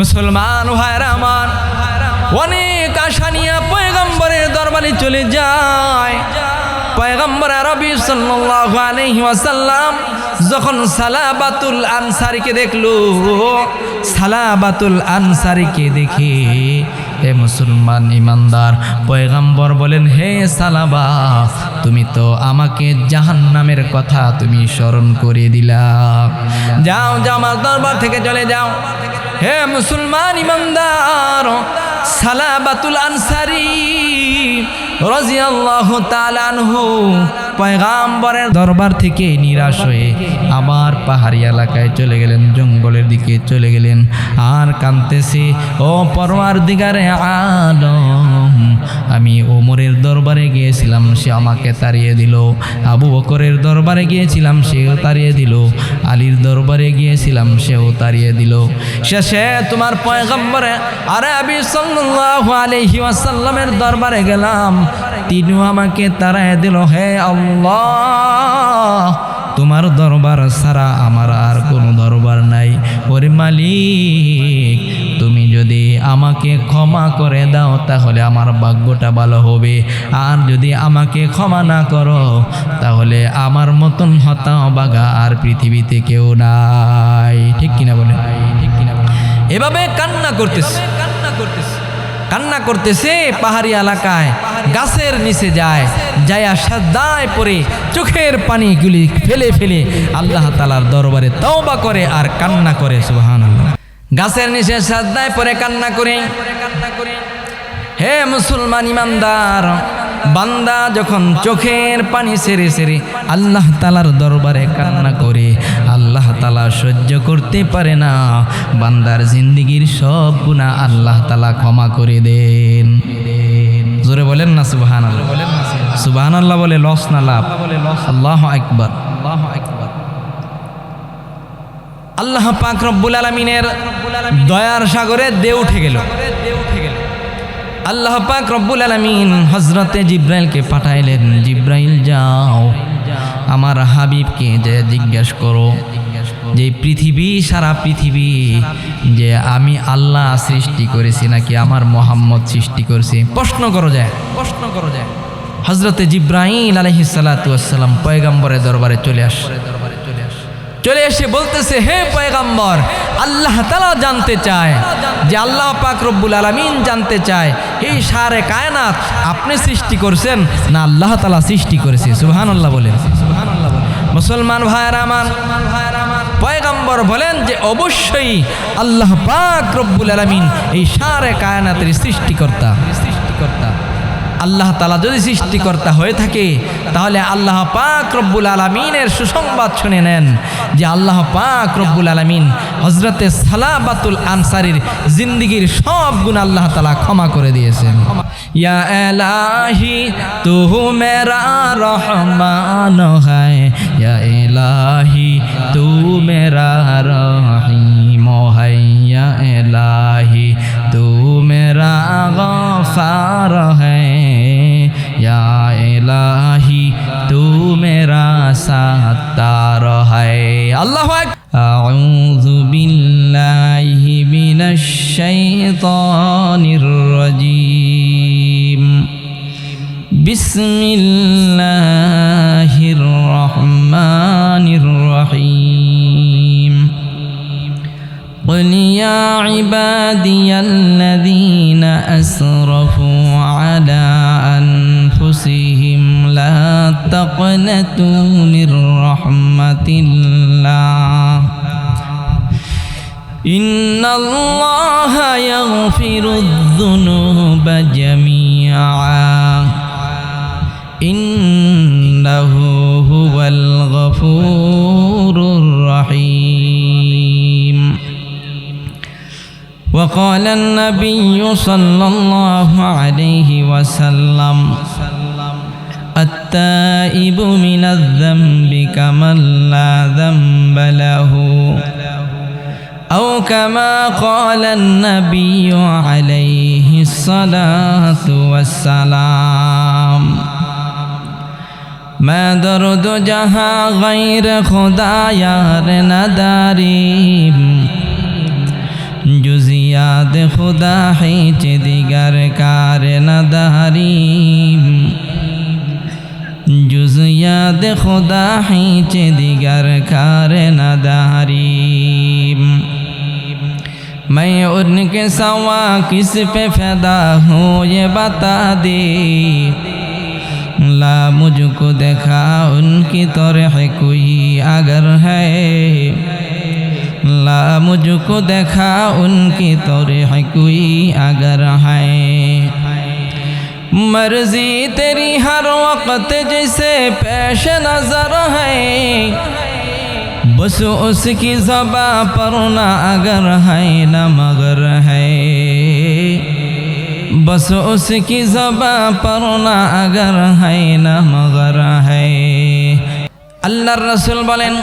মুসলমান ভাইরা আমার, অনেক আশা নিয়ে পয়গম্বরের দরবারে চলে যায়। পয়গম্বর আরবি সাল্লাল্লাহু আলাইহি ওয়াসাল্লাম যখন সালাবাতুল আনসারীকে দেখলো, সালাবাতুল আনসারীকে দেখে হে মুসলমান ইমানদার, পয়গম্বর বলেন, হে সালাবা, তুমি তো আমাকে জাহান্নামের কথা তুমি স্মরণ করে দিলা, যাও যাও আমার দরবার থেকে চলে যাও। হে মুসলমান ইমানদার, সালাবাতুল আনসারী রাদিয়াল্লাহু তাআলা আনহু পয়গম্বরের দরবার থেকে নিরাশ হয়ে আবার পাহাড়ি এলাকায় চলে গেলেন, জঙ্গলের দিকে চলে গেলেন, আর কাঁদতেছে, ও পরওয়ারদিগারে আলম, আমি ওমরের দরবারে গিয়েছিলাম, সে আমাকে তাড়িয়ে দিল, আবু বকরের দরবারে গিয়েছিলাম, সেও তাড়িয়ে দিল, আলীর দরবারে গিয়েছিলাম, সেও তাড়িয়ে দিল, শেষে তোমার পয়গম্বরে আরবি সাল্লাল্লাহু আলাইহি ওয়াসাল্লামের দরবারে গেলাম, তিনিও আমাকে তাড়িয়ে দিল। হে আল্লাহ, তোমার দরবার ছাড়া আমার আর কোনো দরবার নাই। ওরে মালিক, তুমি যদি আমাকে ক্ষমা করে দাও তাহলে আমার ভাগ্যটা ভালো হবে, আর যদি আমাকে ক্ষমা না করো তাহলে আমার মতন হতভাগা আর পৃথিবীতে কেউ নাই। ঠিক কিনা বলে? ঠিক কিনা? এভাবে কান্না করতেছে, কান্না করতেছে পাহাড়ি এলাকায়, গাছের নিচে যায়, যায়া সাজদায় পড়ে চোখের পানিগুলি ফেলে ফেলে আল্লাহ তাআলার দরবারে তওবা করে আর কান্না করে। সুবহানাল্লাহ। গাছের নিচে সাজদায় পড়ে কান্না করে। হে মুসলমান ইমানদার, বান্দা যখন চোখের পানি ছেড়ে ছেড়ে আল্লাহ তাআলার দরবারে কান্না করে, আল্লাহ তাআলা সহ্য করতে পারে না, বান্দার জিন্দেগীর সব গুনাহ আল্লাহ তাআলা ক্ষমা করে দেন। জোরে বলেন না সুবহানাল্লাহ। সুবহানাল্লাহ বলে লস না লাভ? আল্লাহু আকবার, আল্লাহু আকবার। আল্লাহ পাক রব্বুল আলামিনের দয়ার সাগরে ঢেউ উঠে গেল। আল্লাহ পাক রব্বুল আলামিন হযরতে জিব্রাইলকে পাঠাইলেন, জিব্রাইল যাও আমার হাবিবকে যে জিজ্ঞেস করো যে পৃথিবী, সারা পৃথিবী যে আমি আল্লাহ সৃষ্টি করেছি নাকি আমার মুহাম্মদ সৃষ্টি করেছি, প্রশ্ন করো যায়, প্রশ্ন করো যায়। হযরতে জিব্রাইল আলাইহিস সালাতু ওয়াস সালাম পয়গম্বরের দরবারে চলে এসে বলতেছে, হে পয়গম্বর, আল্লাহ তাআলা জানতে চায় যে আল্লাহ পাক রব্বুল আলামিন জানতে চায় এই সারে কায়নাত আপনি সৃষ্টি করেছেন না আল্লাহ তাআলা সৃষ্টি করেছে। সুবহানাল্লাহ বলেন, সুবহানাল্লাহ বলেন। মুসলমান ভাইরা আমার, পয়গম্বর বলেন যে অবশ্যই আল্লাহ পাক রব্বুল আলামিন এই সারে কায়নাতের সৃষ্টিকর্তা। আল্লাহ তাআলা যদি সৃষ্টিকর্তা হয়ে থাকে তাহলে আল্লাহ পাক রব্বুল আলামিনের সুসংবাদ শুনে নেন যে আল্লাহ পাক রব্বুল আলামিন হযরতে সালাবাতুল আনসারীর জিন্দেগীর সব গুনাহ আল্লাহ তাআলা ক্ষমা করে দিয়েছেন। ইয়া ইলাহি তু মেরা রহমান হ্যায়, ইয়া ইলাহি তু মেরা রহিম হ্যায়, ইয়া ইলাহি তু মেরা গফার হ্যায়, या इलाही तू मेरा सत्तार है। अल्लाहु अकबर। अऊज़ु बिल्लाहि मिनश शैतानिर रजीम। बिस्मिल्लाहिर रहमानिर रहीम। قل يا عبادي الذين أسرفوا على أنفسهم لا تقنطوا من رحمة الله إن الله يغفر الذنوب جميعا إنه هو الغفور الرحيم وقال النبي صلى الله عليه وسلم التائب من الذنب كمن لا ذنب له أو كما قال النبي عليه الصلاة والسلام ما درد جहाँ غير खुदा यार नदारीम जुजिया یاد خدا هیچ دیگر کار نداریم جز یاد خدا هیچ دیگر کار نداریم میں ان کے سوا کس پہ فدا ہوں یہ بتا دے لا مجھ کو دیکھا ان کی طرح کوئی اگر ہے لا مجھ کو دیکھا ان کی طرح کوئی اگر ہے مرضی تیری ہر وقت جیسے پیش نظر ہے بس اس کی زباں پر نہ اگر ہے نہ مگر ہے بس اس کی زباں پر نہ اگر ہے نہ مگر ہے আল্লাহর রাসূল বলেন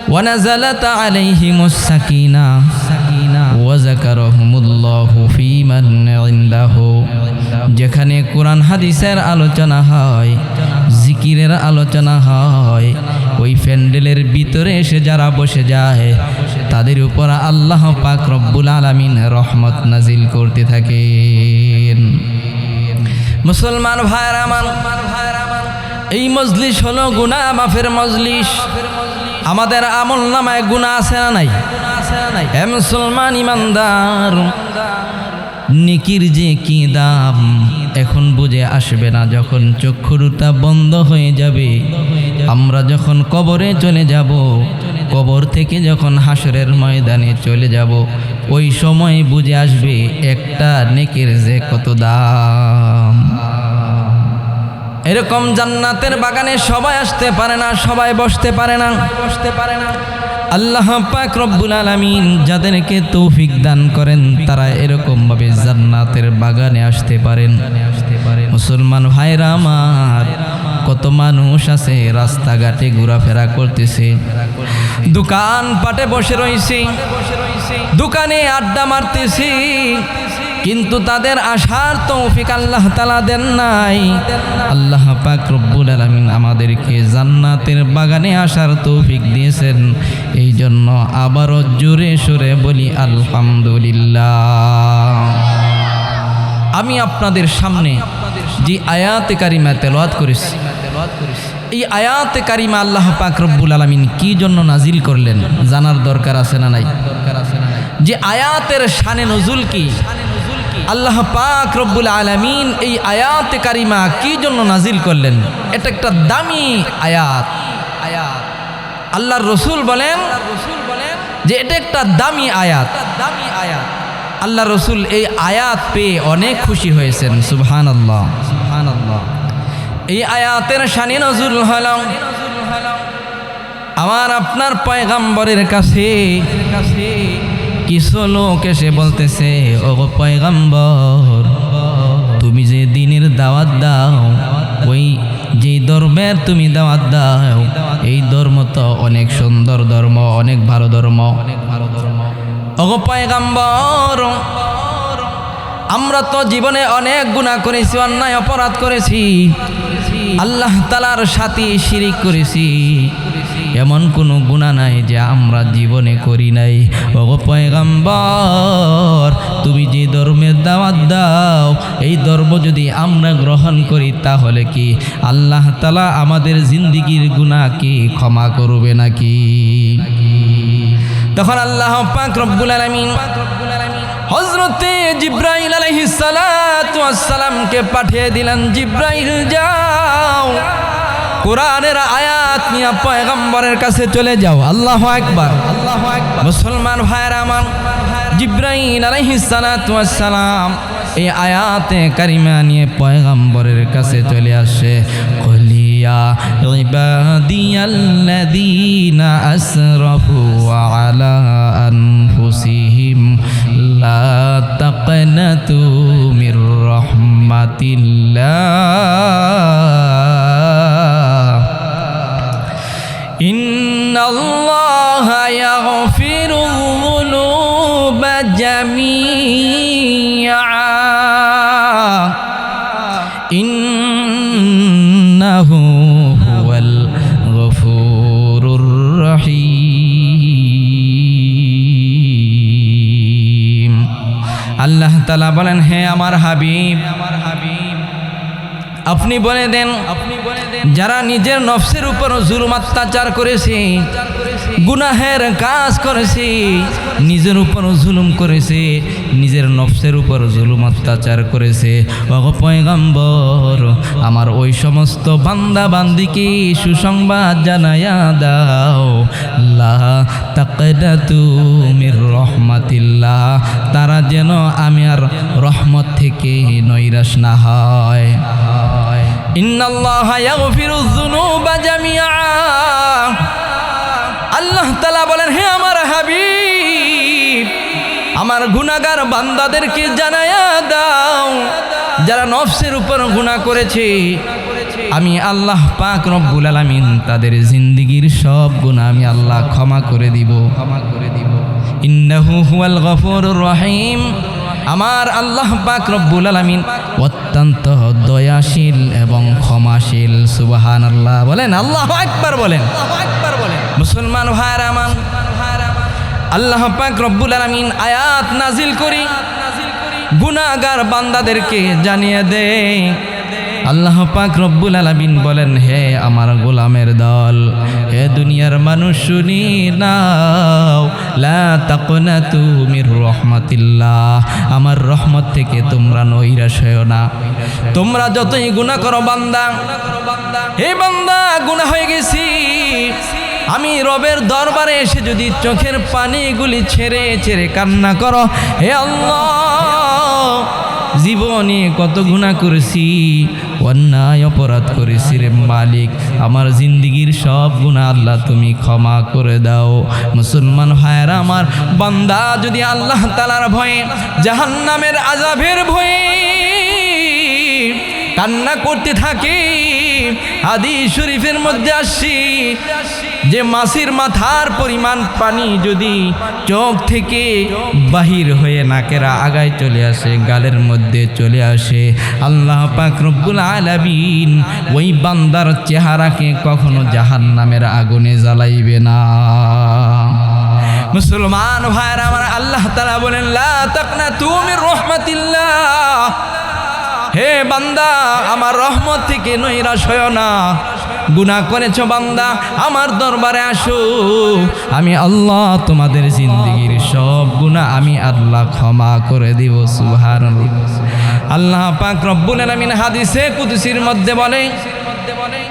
ওয়ানাযালাত আলাইহিমুস সাকিনা ওয়া যাকারাহুমুল্লাহু ফী মান ইনদাহু যেখানে কোরআন হাদিসের আলোচনা হয় জিকিরের আলোচনা হয় ওই প্যান্ডেলের ভিতরে এসে যারা বসে যায় তাদের উপর আল্লাহ পাক রব্বুল আলামিন রহমত নাজিল করতে থাকেন মুসলমান ভাইরা আমার এই মজলিস হলো গুনাহ মাফের মজলিস আমাদের আমল নামায় গুনাহ আছে না নাই হে মুসলমান ইমানদার নেকির যে কি দাম এখন বুঝে আসবে না যখন চক্ষুটা বন্ধ হয়ে যাবে আমরা যখন কবরে চলে যাব কবর থেকে যখন হাসরের ময়দানে চলে যাব ওই সময় বুঝে আসবে একটা নেকির যে কত দাম এরকম জান্নাতের বাগানে সবাই আসতে পারে না সবাই বসতে পারে না আল্লাহ পাক রব্বুল আলামিন যাদেরকে তৌফিক দান করেন তারা এরকম ভাবে জান্নাতের বাগানে আসতে পারেন মুসলমান ভাইরা আমার কত মানুষ আছে রাস্তাঘাটে ঘোরাফেরা করতেছে দোকান পাটে বসে রয়েছে দোকানে আড্ডা মারতেছে কিন্তু তাদের আসার তৌফিক আল্লাহ তাআলা দেন নাই আল্লাহ পাক রব্বুল আলামিন আমাদেরকে জান্নাতের বাগানে আসার তৌফিক দিয়েছেন এই জন্য আবারও জোরে সুরে বলি আলহামদুলিল্লাহ আমি আপনাদের সামনে যে আয়াতে কারিমা তেলাওয়াত করেছি এই আয়াতে কারিমা আল্লাহ পাক রব্বুল আলামিন কি জন্য নাজিল করলেন জানার দরকার আছে না নাই যে আয়াতের শানে নজুল কি আল্লাহ পাক রব্বুল আলামিন এই আয়াতে কারিমা কি জন্য নাজিল করলেন এটা একটা দামি আয়াত আল্লাহর রাসূল বলেন যে এটা একটা দামি আয়াত আল্লাহর রাসূল এই আয়াত পেয়ে অনেক খুশি হয়েছেন সুবহানাল্লাহ এই আয়াতের শানে নজুল হলো আমার আপনার পয়গম্বরের কাছে কিছু লোক এসে বলতেছে ও পয়গম্বর তুমি যে দ্বীনের দাওয়াত দাও ওই যে ধর্মের তুমি দাওয়াত দাও এই ধর্ম তো অনেক সুন্দর ধর্ম অনেক ভালো ধর্ম ও পয়গম্বর আমরা তো জীবনে অনেক গুনাহ করেছি অন্যায় অপরাধ করেছি আল্লাহ তাআলার সাথে শিরিক করেছি এমন কোনো গুনাহ নাই যে আমরা জীবনে করি নাই ওগো পয়গম্বর তুমি যে ধর্মের দাওয়াত দাও এই ধর্ম যদি আমরা গ্রহণ করি তাহলে কি আল্লাহ তাআলা আমাদের জিন্দেগীর গুনাহ কি ক্ষমা করবে নাকি তখন আল্লাহ পাক রব্বুল আলামিন হযরতে জিবরাইল আলাইহিস সালাতু ওয়াস সালামকে পাঠিয়ে দিলেন জিবরাইল যাও কোরআনের আয়াত নিয়ে পয়গম্বরের কাছে চলে যাও আল্লাহু আকবার মুসলমান ভাইরা আমার জিবরাইল আলাইহিস সালাতু ওয়াস সালাম এই আয়াতে কারিমা নিয়ে পয়গম্বরের কাছে চলে আসে কুলিয়া ইবাদিয়াল্লাযীনা আসরাফু আলা আনফুসিহিম লা তাকনাতু মির রাহমাতিল্লাহ ইন্নাল্লাহা ইয়াগফিরুয যুনুবা জামিআ ইন্নাহু হুয়াল গফুরুর রহিম আল্লাহ তাআলা বলেন, হে আমার হাবিব, আপনি বলে দেন, যারা নিজের নফসের উপর জুলুম অত্যাচার করেছে, গুনাহের কাজ করেছে, নিজের উপর জুলুম করেছে, নিজের নফসের উপর জুলুম অত্যাচার করেছে, ওগো পয়গম্বর, আমার ওই সমস্ত বান্দা বান্দিকে সুসংবাদ জানায়া দাও, লা তাকনাতু মির রাহমাতিল্লাহ, তারা যেন আমি আর রহমত থেকে নৈরাশ না হয়। ইন্নাল্লাহা ইয়াগফিরুয যুনুবা জামিআ, আল্লাহ তাআলা বলেন, হে আমার হাবিব, আমার গুনাহগার বান্দাদেরকে জানায়া দাও, যারা নফসের উপর গুনাহ করেছে, আমি আল্লাহ পাক রব্বুল আলামিন তাদের জিন্দেগীর সব গুনাহ আমি আল্লাহ ক্ষমা করে দিব। ইন্নাহু হুয়াল গফুরুর রহিম, আমার আল্লাহ পাক রব্বুল আলামিন অত্যন্ত দয়াশীল এবং ক্ষমাশীল। সুবহানাল্লাহ বলেন, আল্লাহু আকবার বলেন। মুসলমান ভাইরা আমার, আল্লাহ পাক রব্বুল আলামিন আয়াত নাজিল করি গুনাহগার বান্দাদেরকে জানিয়ে দেয়। আল্লাহ পাক রব্বুল আলামিন বলেন, হে আমার গোলামের দল, হে দুনিয়ার মানুষ, শুনি নাও, লা তাকনাতু মির রাহমাতিল্লাহ, আমার রহমত থেকে তোমরা নৈরাশ হয়ো না। তোমরা যতই গুনাহ করো বান্দা, হে বান্দা, গুনাহ হয়ে গেছি, আমি রবের দরবারে এসে যদি চোখের পানিগুলি ছেড়ে ছেড়ে কান্না করো, হে আল্লাহ, জীবনে কত গুনাহ করেছি, অন্যায় অপরাধ করেছি রে মালিক, আমার জিন্দেগীর সব গুনাহ আল্লাহ তুমি ক্ষমা করে দাও। মুসলমান ভাইরা আমার, বান্দা যদি আল্লাহ তাআলার ভয়ে, জাহান্নামের আযাবের ভয়ে কান্না করতে থাকে, হাদিস শরীফের মধ্যে আসছে যে মাছির মাথার পরিমাণ পানি যদি চোখ থেকে বাহির হয়ে নাকের আগায় চলে আসে, গালের মধ্যে চলে আসে, আল্লাহ পাক রব্বুল আলামিন ওই বান্দার চেহারাকে কখনো জাহান্নামের আগুনে জ্বালাইবে না। মুসলমান ভাইরা আমার, আল্লাহ তাআলা বলেন, লা তাকনাতু মির রাহমাতিল্লাহ, হে বান্দা, আমার রহমত থেকে নৈরাশ হয়ো না। গুনাহ করেছো বান্দা, আমার দরবারে আসো, আমি আল্লাহ তোমাদের জিন্দেগীর সব গুনাহ আমি আল্লাহ ক্ষমা করে দিব। সুবহানাল্লাহ। আল্লাহ পাক রব্বুল আলামিন হাদিসে কুদসির মধ্যে বলে,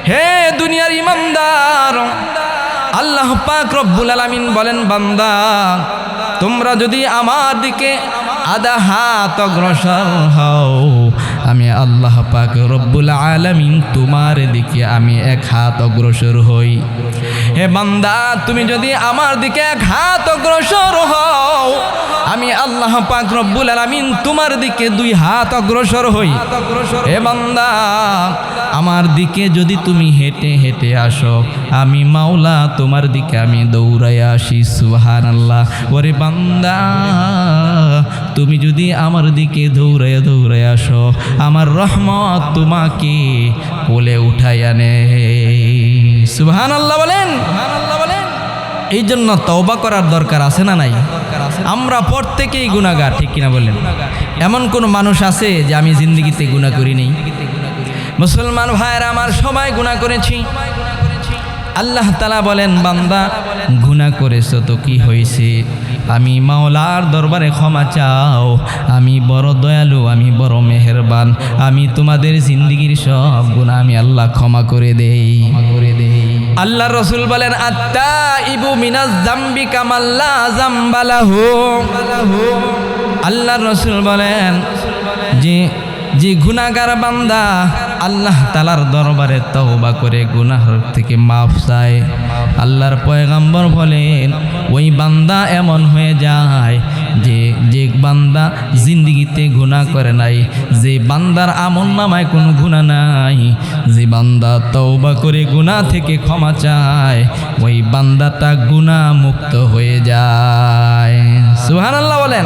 হে দুনিয়ার ইমানদার, আল্লাহ পাক রব্বুল আলামিন বলেন, বান্দা, তোমরা যদি আমার দিকে আধা হাত অগ্রসর হও, আমি আল্লাহ পাক রব্বুল আলামিন তোমার দিকে আমি এক হাত অগ্রসর হই। হে বান্দা, তুমি যদি আমার দিকে এক হাত অগ্রসর হও, আমি আল্লাহ পাক রব্বুল আলামিন তোমার দিকে দুই হাত অগ্রসর হই। হে বান্দা, আমার দিকে যদি তুমি হেঁটে হেঁটে আসো, আমি মাওলা তোমার দিকে আমি দৌড়াইয়া আসি। সুবহানাল্লাহ। ওরে বান্দা, তুমি যদি আমার দিকে দৌড়াইয়া দৌড়াইয়া আসো, আমার রহমত তোমাকে কোলে উঠাই আনে। সুবহানাল্লাহ বলেন। এই জন্য তওবা করার দরকার আছে না নাই? আমরা প্রত্যেকেই গুনাহগার, ঠিক কিনা বলেন? এমন কোনো মানুষ আছে যে আমি জিন্দেগিতে গুনাহ করি নাই? মুসলমান ভাইরা আমার, সবাই গুনাহ করেছি। আল্লাহ তাআলা বলেন, বান্দা, গুনাহ করেছো তো কি হয়েছে, আমি মাওলার দরবারে ক্ষমা চাও, আমি বড় দয়ালু, আমি বড় মেহেরবান, আমি তোমাদের জিন্দেগীর সব গুনাহ আমি আল্লাহ ক্ষমা করে দেই। আল্লাহ রসুল বলেন, আত্তাইবু মিনাজ যামবি কামাল্লা যামবালাহু। আল্লাহ রসুল বলেন যে গুনাহগার বান্দা আল্লাহ তাআলার দরবারে তওবা করে গুনাহ থেকে মাফ চায়, আল্লাহর পয়গম্বর বলেন ওই বান্দা এমন হয়ে যায় যে বান্দা জিন্দেগিতে গুনাহ করে নাই, যে বান্দার আমলনামায় কোনো গুনাহ নাই, যে বান্দা তওবা করে গুনাহ থেকে ক্ষমা চায়, ওই বান্দাটা গুনাহ মুক্ত হয়ে যায়। সুবহানাল্লাহ বলেন।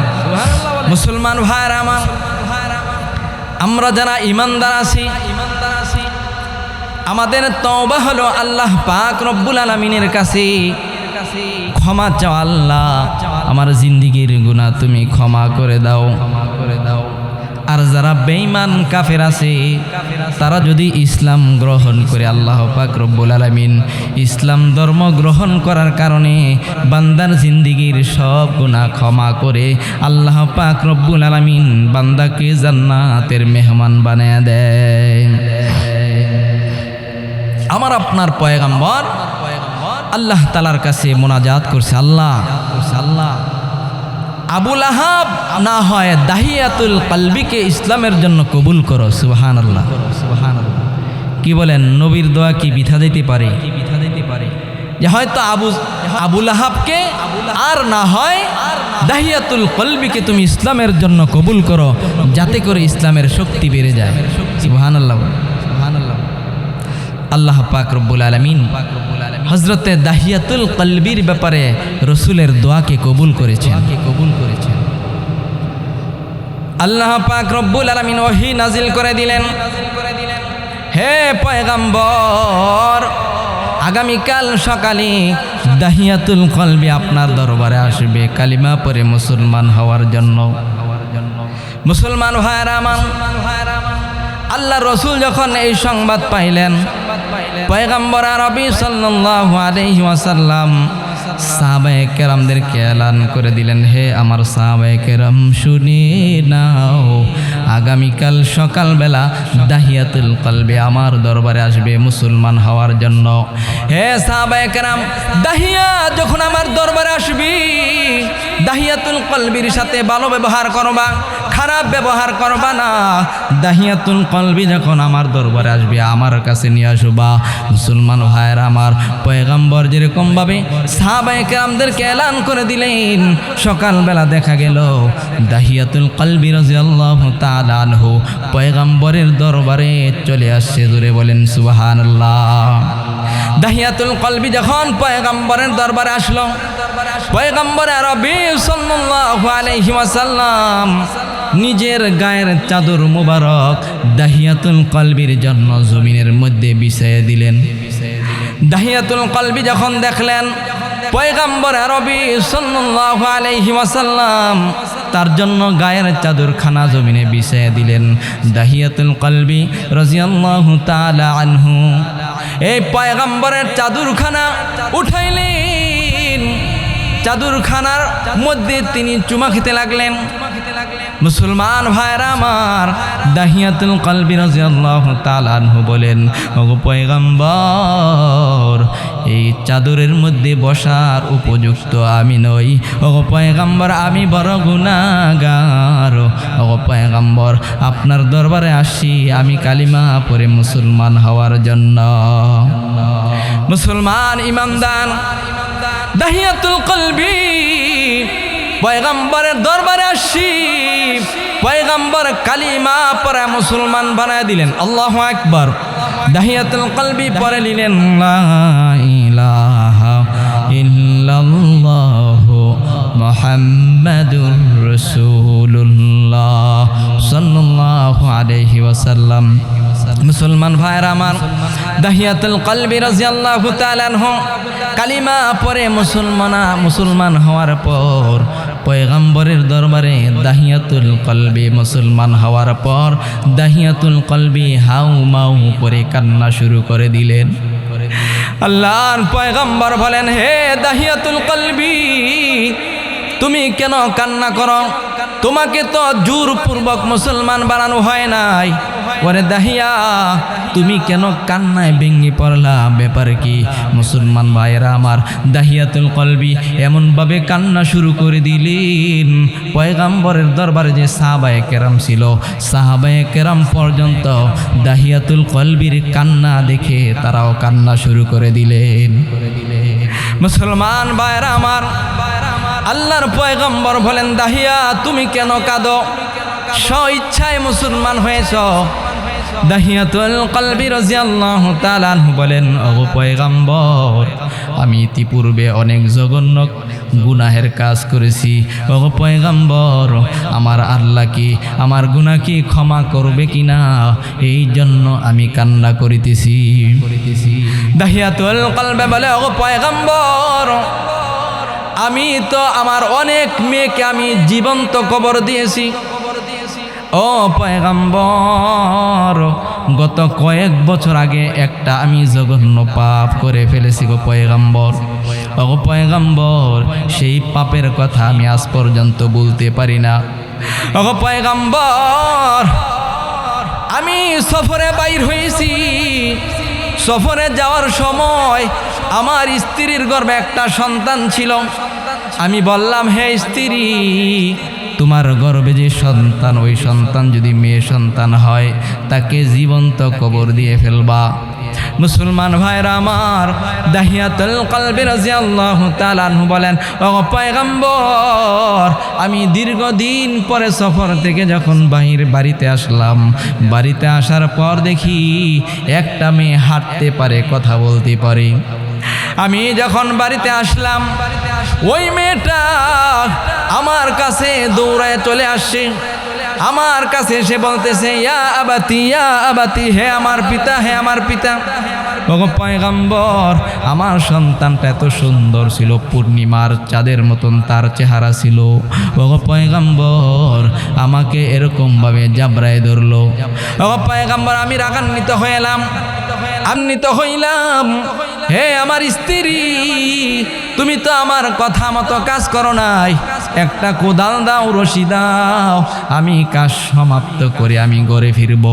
মুসলমান ভাইরা আমার, আমরা যারা ইমানদার আছি, আমাদের তওবা হলো আল্লাহ পাক রব্বুল আলামিনের কাছে ক্ষমা চাও আল্লাহ, আমার জিন্দিগির গুনাহ তুমি ক্ষমা করে দাও। আর যারা বেঈমান কাফের আছে তারা যদি ইসলাম গ্রহণ করে, আল্লাহ পাক রব্বুল আলামিন ইসলাম ধর্ম গ্রহণ করার কারণে বান্দার জিন্দিগির সব গুনাহ ক্ষমা করে আল্লাহ পাক রব্বুল আলামিন বান্দাকে জান্নাতের মেহমান বানায়া দেয়। আমার আপনার পয়গম্বর আল্লাহ তাআলার কাছে মোনাজাত করছে, আল্লাহ আবু লাহাব না হয় দাহিয়াতুল কলবিকে ইসলামের জন্য কবুল করো। সুবহানাল্লাহ, কি বলেন, নবীর দোয়া কি বৃথা দিতে পারে? যে হয়তো আবু লাহাবকে আর না হয় দাহিয়াতুল কলবিকে তুমি ইসলামের জন্য কবুল করো, যাতে করে ইসলামের শক্তি বেড়ে যায়। সুবহানাল্লাহ। আল্লাহ পাক রব্বুল আলামিন হযরতে দাহিয়াতুল কলবির ব্যাপারে রসুলের দোয়াকে কবুল করেছেন। আল্লাহ পাক রব্বুল আলামিন ওহী নাজিল করে দিলেন, হে পয়গম্বর, আগামীকাল সকালে দাহিয়াতুল কলবি আপনার দরবারে আসবে কালিমা পড়ে মুসলমান হওয়ার জন্য। মুসলমান ভাইরা আমার, আল্লাহ রসুল যখন এই সংবাদ পাইলেন, পয়গম্বর আরবি সাল্লাল্লাহু আলাইহি ওয়াসাল্লাম সাহাবায়ে কেরামদেরকে এলান করে দিলেন, হে আমার সাহাবায়ে কেরাম শুনে নাও, আগামীকাল সকালবেলা দাহিয়াতুল কলবি আমার দরবারে আসবে মুসলমান হওয়ার জন্য। হে সাহাবায়ে কেরাম, দাহিয়া যখন আমার দরবারে আসবি, দাহিয়াতুল কলবির সাথে ভালো ব্যবহার করবা, খারাপ ব্যবহার করবা না। দাহিয়াতুল কলবি যখন আমার দরবারে আসবে আমার কাছে নিয়ে আসবা। মুসলমান ভাইয়েরা আমার, পয়গম্বর যেরকমভাবে সাহাবায়ে কেরামদেরকে এলান করে দিলেন, সকালবেলা দেখা গেল দাহিয়াতুল কলবি রাদিয়াল্লাহু তাআলা আনহু পয়গম্বরের দরবারে চলে আসছে। জোরে বলেন সুবহানাল্লাহ। দাহিয়াতুল কলবি যখন পয়গম্বরের দরবারে আসলো, পয়গম্বর আরবি সাল্লাল্লাহু আলাইহি ওয়াসাল্লাম নিজের গায়ের চাদর মুবারক দাহিয়াতুল কলবির জন্য জমিনের মধ্যে বিছাইয়ে দিলেন। দাহিয়াতুল কলবি যখন দেখলেন পয়গম্বর আরবি সাল্লাল্লাহু আলাইহি ওয়াসাল্লাম তার জন্য গায়ের চাদরখানা জমিনে বিছাইয়ে দিলেন, দাহিয়াতুল কলবি রাদিয়াল্লাহু তাআলা আনহু এই পয়গম্বরের চাদরখানা উঠাইলেন, চাদরখানার মধ্যে তিনি চুমা খেতে লাগলেন। মুসলমান ভাইরা আমার, দাহিয়াতুল কলবি রাদিয়াল্লাহু তাআলা আনহু বলেন, ওগো পয়গম্বর, এই চাদরের মধ্যে বসার উপযুক্ত আমি নই। ওগো পয়গম্বর, আমি বড় গুনাহগার। ওগো পয়গম্বর, আপনার দরবারে আসি আমি কালিমা পড়ে মুসলমান হওয়ার জন্য। মুসলমান ইমানদার, দাহিয়াতুল কলবি পয়গম্বরের দরবারে আসি, পয়গম্বর কালিমা পড়ে মুসলমান বানায় দিলেন। আল্লাহু আকবার। দাহিয়াতুল কলবি পড়ে নিলেন, লা ইলাহা ইল্লাল্লাহু মুহাম্মাদুর রাসূলুল্লাহ সাল্লাল্লাহু আলাইহি ওয়াসাল্লাম। মুসলমান ভাইরা আমার, দাহিয়াতুল কলবি রাদিয়াল্লাহু তাআলা আনহু কালিমা পড়ে মুসলমান হওয়ার পর পয়গম্বরের দরবারে দাহিয়াতুল কলবি মুসলমান হওয়ার পর দাহিয়াতুল কলবি হাউ মাউ করে কান্না শুরু করে দিলেন। আল্লাহর পয়গম্বর বলেন, হে দাহিয়াতুল কলবি, তুমি কেন কান্না করো? তোমাকে তো জোরপূর্বক মুসলমান বানানো হয় নাই। ওরে দাহিয়া, তুমি কেন কান্নায় ভেঙে পড়লা? ব্যাপার কি? মুসলমান ভাইয়েরা আমার, দাহিয়াতুল কলবি এমনভাবে কান্না শুরু করে দিলেন, পয়গম্বরের দরবারে যে সাহাবায়ে কেরাম ছিল, সাহাবায়ে কেরাম পর্যন্ত দাহিয়াতুল কলবির কান্না দেখে তারাও কান্না শুরু করে দিলেন। মুসলমান ভাইয়েরা আমার, আল্লাহর পয়গম্বর বলেন, দাহিয়া তুমি কেন কাঁদো? স্ব ইচ্ছায় মুসলমান হয়েছ। দাহিয়াতুল কলবি রাদিয়াল্লাহু তাআলা আনহু বলেন, ওগো পয়গম্বর, আমি ইতিপূর্বে অনেক জঘন্য গুনাহের কাজ করেছি। ওগো পয়গম্বর, আমার আল্লাহ কি আমার গুনাহ কি ক্ষমা করবে কিনা, এই জন্য আমি কান্না করিতেছি। দাহিয়াতুল কলবি বলে, ওগো পয়গম্বর, আমি তো আমার অনেক মেয়েকে আমি জীবন্ত কবর দিয়েছি। ও পয়গম্বর, গত কয়েক বছর আগে একটা আমি জঘন্য পাপ করে ফেলেছি গো পয়গম্বর। ও পয়গম্বর, সেই পাপের কথা আমি আজ পর্যন্ত বলতে পারি না। ও পয়গম্বর, আমি সফরে বাইর হয়েছি। সফরে যাওয়ার সময় আমার স্ত্রীর গর্ভে একটা সন্তান ছিল। আমি বললাম, হে স্ত্রী, তোমার গর্ভে যে সন্তান, ওই সন্তান যদি মেয়ে সন্তান হয় তাকে জীবন্ত কবর দিয়ে ফেলবা। মুসলমান ভাইরা আমার, দাহিয়াতুল কলবি রাদিয়াল্লাহু তাআলা আনহু বলেন, ও পয়গম্বর, আমি দীর্ঘদিন পরে সফর থেকে যখন বাড়িতে আসলাম, বাড়িতে আসার পর দেখি একটা মেয়ে হাঁটতে পারে, কথা বলতে পারে। আমি যখন বাড়িতে আসলাম, ওই মেয়েটা আমার কাছে দৌড়ায় চলে আসছে। আমার কাছে এসে বলতেছে, ইয়া আবাতি, ইয়া আবাতি, হে আমার পিতা, হে আমার পিতা। ও পয়গম্বর, আমার সন্তানটা এত সুন্দর ছিল, পূর্ণিমার চাঁদের মতন তার চেহারা ছিল। ও পয়গম্বর, আমাকে এরকমভাবে জাবরায় ধরলো। ও পয়গম্বর, আমি রাগান্বিত হইলাম। হে আমার স্ত্রী, তুমি তো আমার কথা মতো কাজ করো নাই। একটা কোদাল দাও, রশি দাও, আমি কাজ সমাপ্ত করে আমি ঘরে ফিরব।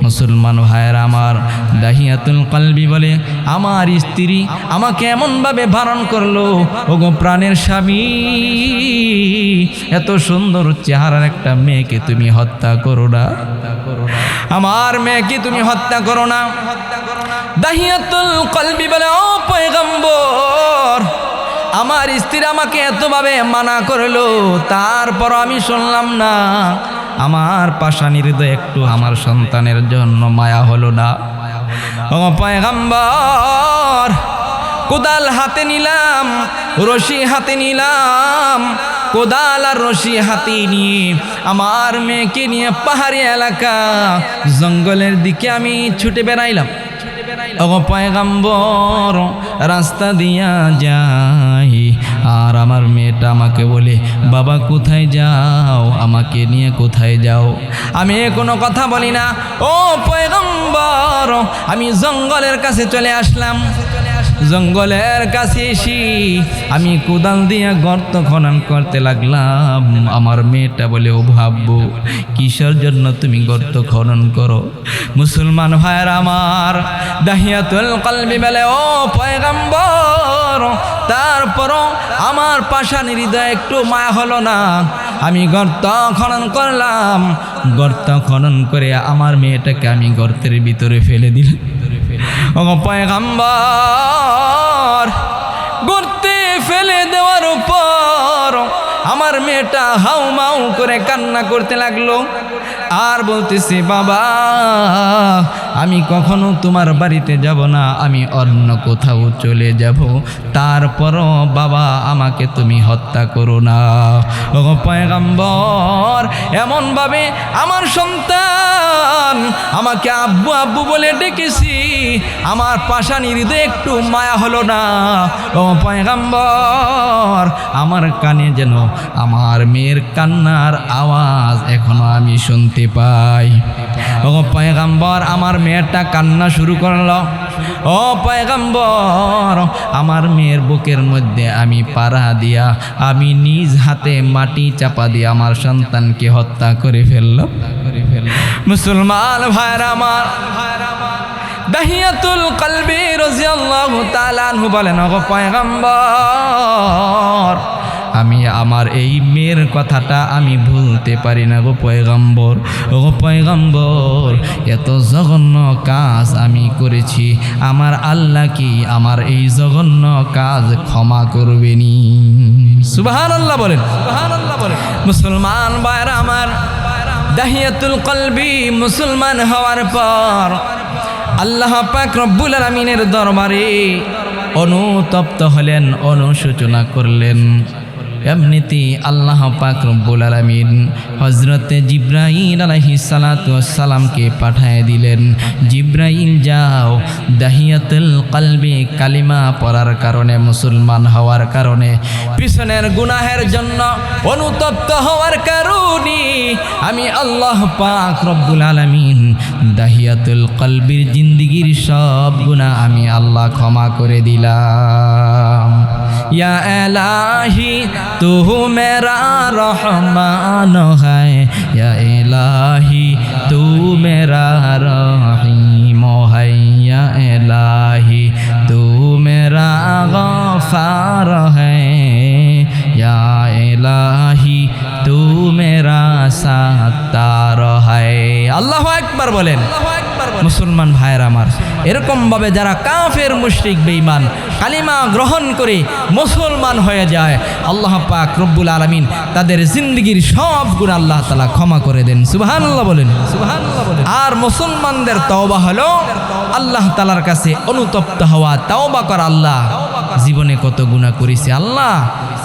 মুসলমান ভাইয়ের আমার, দাহিয়াতুল কলবি বলে, আমার স্ত্রী আমাকে এমনভাবে বারণ করলো, ওগো প্রাণের স্বামী, এত সুন্দর চেহারার একটা মেয়েকে তুমি হত্যা করো না, আমার মেয়েকে তুমি হত্যা করো না। দাহিয়াতুল কলবি বলে, ও পয়গম্বর, আমার স্ত্রী আমাকে এতভাবে মানা করলো, তারপর আমি শুনলাম না। আমার পাষাণী হৃদয় একটু আমার সন্তানের জন্য মায়া হলো না। ও পয়গম্বর, কোদাল হাতে নিলাম, রশি হাতে নিলাম, কোদাল আর রশি হাতে নিয়ে আমার মেয়েকে নিয়ে পাহাড়ি এলাকা জঙ্গলের দিকে আমি ছুটে বেড়াইলাম। ও পয়গম্বর, রাস্তা দিয়া যাই, আর আমার মেয়েটা আমাকে বলে, বাবা কোথায় যাও, আমাকে নিয়ে কোথায় যাও? আমি কোনো কথা বলি না। ও পয়গম্বর, আমি জঙ্গলের কাছে চলে আসলাম। জঙ্গলের কাছে এসে আমি কোদাল দিয়ে গর্ত খনন করতে লাগলাম। আমার মেয়েটা বলে, ও ভাববো, কিসের জন্য তুমি গর্ত খনন করো? মুসলমান ভাইয়ের আমার, দাহিয়াতুল কলবি বলে, ও পয়গম্বর, তারপরও আমার পাষাণী হৃদয় একটু মায়া হলো না। আমি গর্ত খনন করলাম, গর্ত খনন করে আমার মেয়েটাকে আমি গর্তের ভিতরে ফেলে দিলাম। ও পয়গম্বর, গর্তে ফেলে দেওয়ার পর আমার মেয়েটা হাউমাউ করে কান্না করতে লাগলো, আর বলতেছে, বাবা, আমি কখনো তোমার বাড়িতে যাব না, আমি অন্য কোথাও চলে যাব, তারপরও বাবা আমাকে তুমি হত্যা করো না। ও পয়গম্বর, এমনভাবে আমার সন্তান আমাকে আব্বু আব্বু বলে ডেকেছি, আমার পাষাণী হৃদয়ে একটু মায়া হলো না। ও পয়গম্বর, আমার কানে যেন আমার মেয়ের কান্নার আওয়াজ এখনো আমি শুনতে পাই। ও পয়গম্বর, আমার মেয়েটা কান্না শুরু করলো। ও পয়গম্বর, আমার মেয়ের বুকের মধ্যে আমি পাড়া দিয়া, আমি নিজ হাতে মাটি চাপা দিয়ে আমার সন্তানকে হত্যা করে ফেললাম। মুসলমান ভাইরা আমার, দাহিয়াতুল কলবি রাদিয়াল্লাহু তাআলা আনহু বলেন, ও পয়গম্বর, আমি আমার এই মেয়ের কথাটা আমি ভুলতে পারি না গো পয়গম্বর। ও পয়গম্বর, এত জঘন্য কাজ আমি করেছি, আমার আল্লাহ কি আমার এই জঘন্য কাজ ক্ষমা করবেনি? সুবহানাল্লাহ বলেন, সুবহানাল্লাহ বলেন। মুসলমান ভাইরা আমার, দাহিয়াতুল কলবি মুসলমান হওয়ার পর আল্লাহ পাক রব্বুল আলামিনের দরবারে অনুতপ্ত হলেন, অনুশোচনা করলেন। এমনিতেই আল্লাহ পাক রব্বুল আলামিন হযরতে জিবরাইল আলাইহিস সালাতু ওয়াস সালামকে পাঠিয়ে দিলেন, জিবরাইল যাও দাহিয়াতুল কলবি কালিমা পড়ার কারণে, মুসলমান হওয়ার কারণে, পিছনের গুনাহের জন্য অনুতপ্ত হওয়ার কারণে আমি আল্লাহ পাক রব্বুল আলামিন দাহিয়াতুল কলবির জিন্দেগির সব গুনাহ আমি আল্লাহ ক্ষমা করে দিলাম। या इलाही तू मेरा रहमान है, या इलाही तू मेरा रहीम है, या इलाही तू मेरा गफ्फार है, या इलाही तू मेरा सत्तार है। আল্লাহু আকবার বলেন। মুসলমান ভাইয়ের আমার, এরকম ভাবে যারা কাফের মুশরিক বেঈমান কালিমা গ্রহণ করে মুসলমান হয়ে যায়, আল্লাহ পাক রব্বুল আলামিন তাদের জিন্দেগির সব গুনাহ আল্লাহ তাআলা ক্ষমা করে দেন। সুবহানাল্লাহ বলেন, সুবহানাল্লাহ বলেন। আর মুসলমানদের তওবা হলো আল্লাহ তাআলার কাছে অনুতপ্ত হওয়া, তওবা করা। আল্লাহ জীবনে কত গুনাহ করেছি, আল্লাহ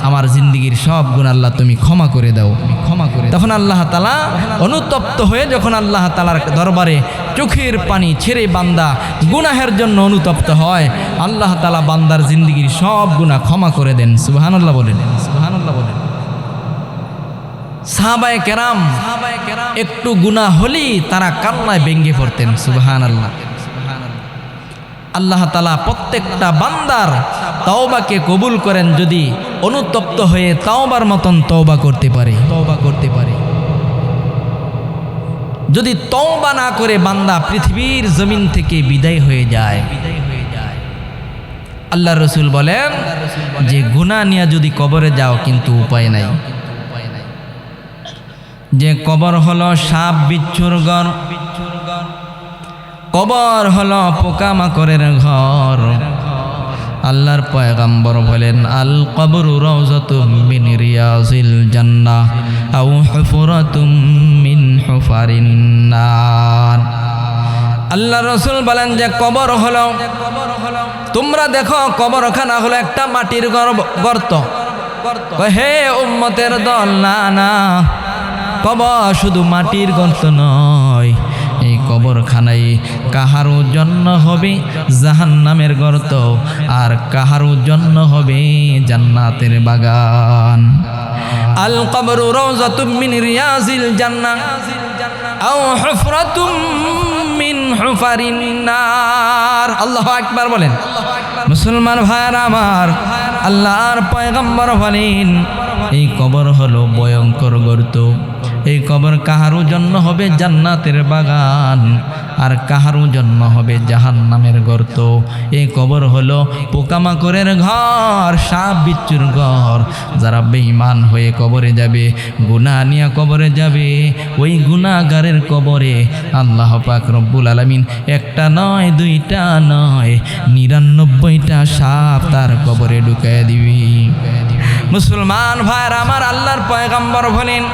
আমার জিন্দেগির সব গুনাহ আল্লাহ তুমি ক্ষমা করে দাও, ক্ষমা করে। তখন আল্লাহ তাআলা অনুতপ্ত হয়ে যখন আল্লাহ তাআলার দরবারে চোখের পানি ছেড়ে বান্দা গুনাহের জন্য অনুতপ্ত হয়, আল্লাহ তাআলা বান্দার জিন্দেগির সব গুনাহ ক্ষমা করে দেন। সুবহানাল্লাহ বলেন, সুবহানাল্লাহ বলেন। সাহাবায়ে কেরাম একটু গুনাহ হলেই তারা কান্নায় ভেঙে পড়তেন। সুবহানাল্লাহ। আল্লাহ তাআলা প্রত্যেকটা বান্দার তওবাকে কবুল করেন যদি অনুতপ্ত হয়ে তওবার মতন তওবা করতে পারে, তওবা করতে পারে। যদি তওবা না করে বান্দা পৃথিবীর জমিন থেকে বিদায় হয়ে যায়, আল্লাহ রসুল বলেন যে গুনাহ নিয়ে যদি কবরে যাও কিন্তু উপায় নাই, যে কবর হলো সাপ বিচ্ছুর ঘর, কবর হলো পোকামাকড়ের ঘর। আল্লাহর পয়গম্বর বলেন আল কবরু রাউযাতুম মিন রিয়াজিল জান্নাহ আও হুফরাতুম মিন হুফারিন নার। আল্লাহ রাসূল বলেন যে কবর হলো, তোমরা দেখো কবরখানা হলো একটা মাটির গর্ত। হে উম্মতের দল, না না, কবর শুধু মাটির গর্ত নয়, এই কবরখানায় কাহারও জন্য হবে জাহান্নামের গর্ত, আর কাহারও জন্য হবে জান্নাতের বাগান। আল কবরু রাউযাতুম মিন রিয়াজিল জান্নাহ আও হুফরাতুম মিন হুফারিন নার। আল্লাহু আকবার বলেন। মুসলমান ভাইরা আমার, আল্লাহর পয়গম্বর বলেন এই কবর হলো ভয়ঙ্কর গর্ত, এই কবর কাহারও জন্য হবে জান্নাতের বাগান, আর কাহারও জন্য হবে জাহান্নামের গর্ত। এই কবর হলো পোকামাকড়ের ঘর, সাপ বিচ্ছুর ঘর। যারা বেঈমান হয়ে কবরে যাবে, গুনাহ নিয়ে কবরে যাবে, ওই গুনাহগারের কবরে আল্লাহ পাক রব্বুল আলামিন একটা নয়, দুইটা নয়, 99টা সাপ তার কবরে ঢুকায় দিবি। মুসলমান ভাইরা আমার, আল্লাহর পয়গম্বর বলেন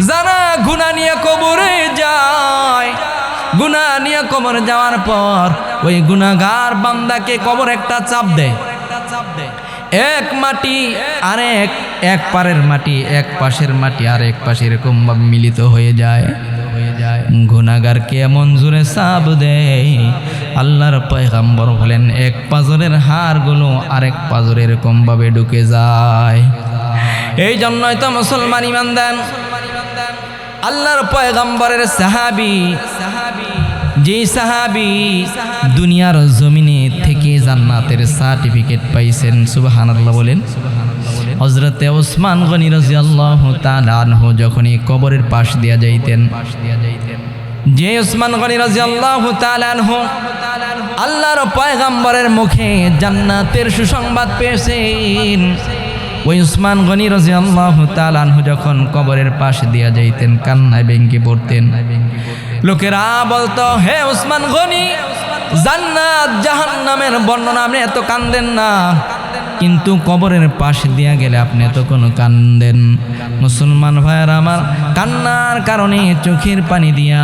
যারা গুনাহ নিয়ে কবরে যায়, গুনাহ নিয়ে কবরে যাওয়ার পর ওই গুনাহগার বান্দাকে কবর একটা চাপ দেয়। এক মাটি আর এক পারের মাটি, এক পাশের মাটি আর এক পাশে এরকম ভাবে মিলিত হয়ে যায়। গুনাহগারকে এমন জোরে চাপ দেয়, আল্লাহর পয়গম্বর বলেন এক পাজরের হাড়গুলো আরেক পাজরে এরকম ভাবে ঢুকে যায়। এই জন্যই তো মুসলমান ঈমান দেন আল্লাহর পয়গম্বরের সাহাবী, যে সাহাবী দুনিয়ার জমিনে থেকে জান্নাতের সার্টিফিকেট পাইছেন। সুবহানাল্লাহ বলেন। হযরতে ওসমান গনি রাদিয়াল্লাহু তাআলা আনহু যখন এই কবরের পাশ দিয়া যাইতেন, যে ওসমান গনি রাদিয়াল্লাহু তাআলা আনহু আল্লাহর পয়গম্বরের মুখে জান্নাতের সুসংবাদ পেয়েছেন, ওই উসমান গনি রাদিয়াল্লাহু তাআলা আনহু যখন কবরের পাশ দিয়া যাইতেন কান্নায় ভেঙে পড়তেন। লোকেরা বলতো, হে উসমান গনি, জান্নাত জাহান্নামের বর্ণনা আপনি এত কান্দেন না, কিন্তু কবরের পাশ দিয়া গেলে আপনি এত কোনো কান্দেন। মুসলমান ভাইয়ের আমার, কান্নার কারণে চোখের পানি দিয়া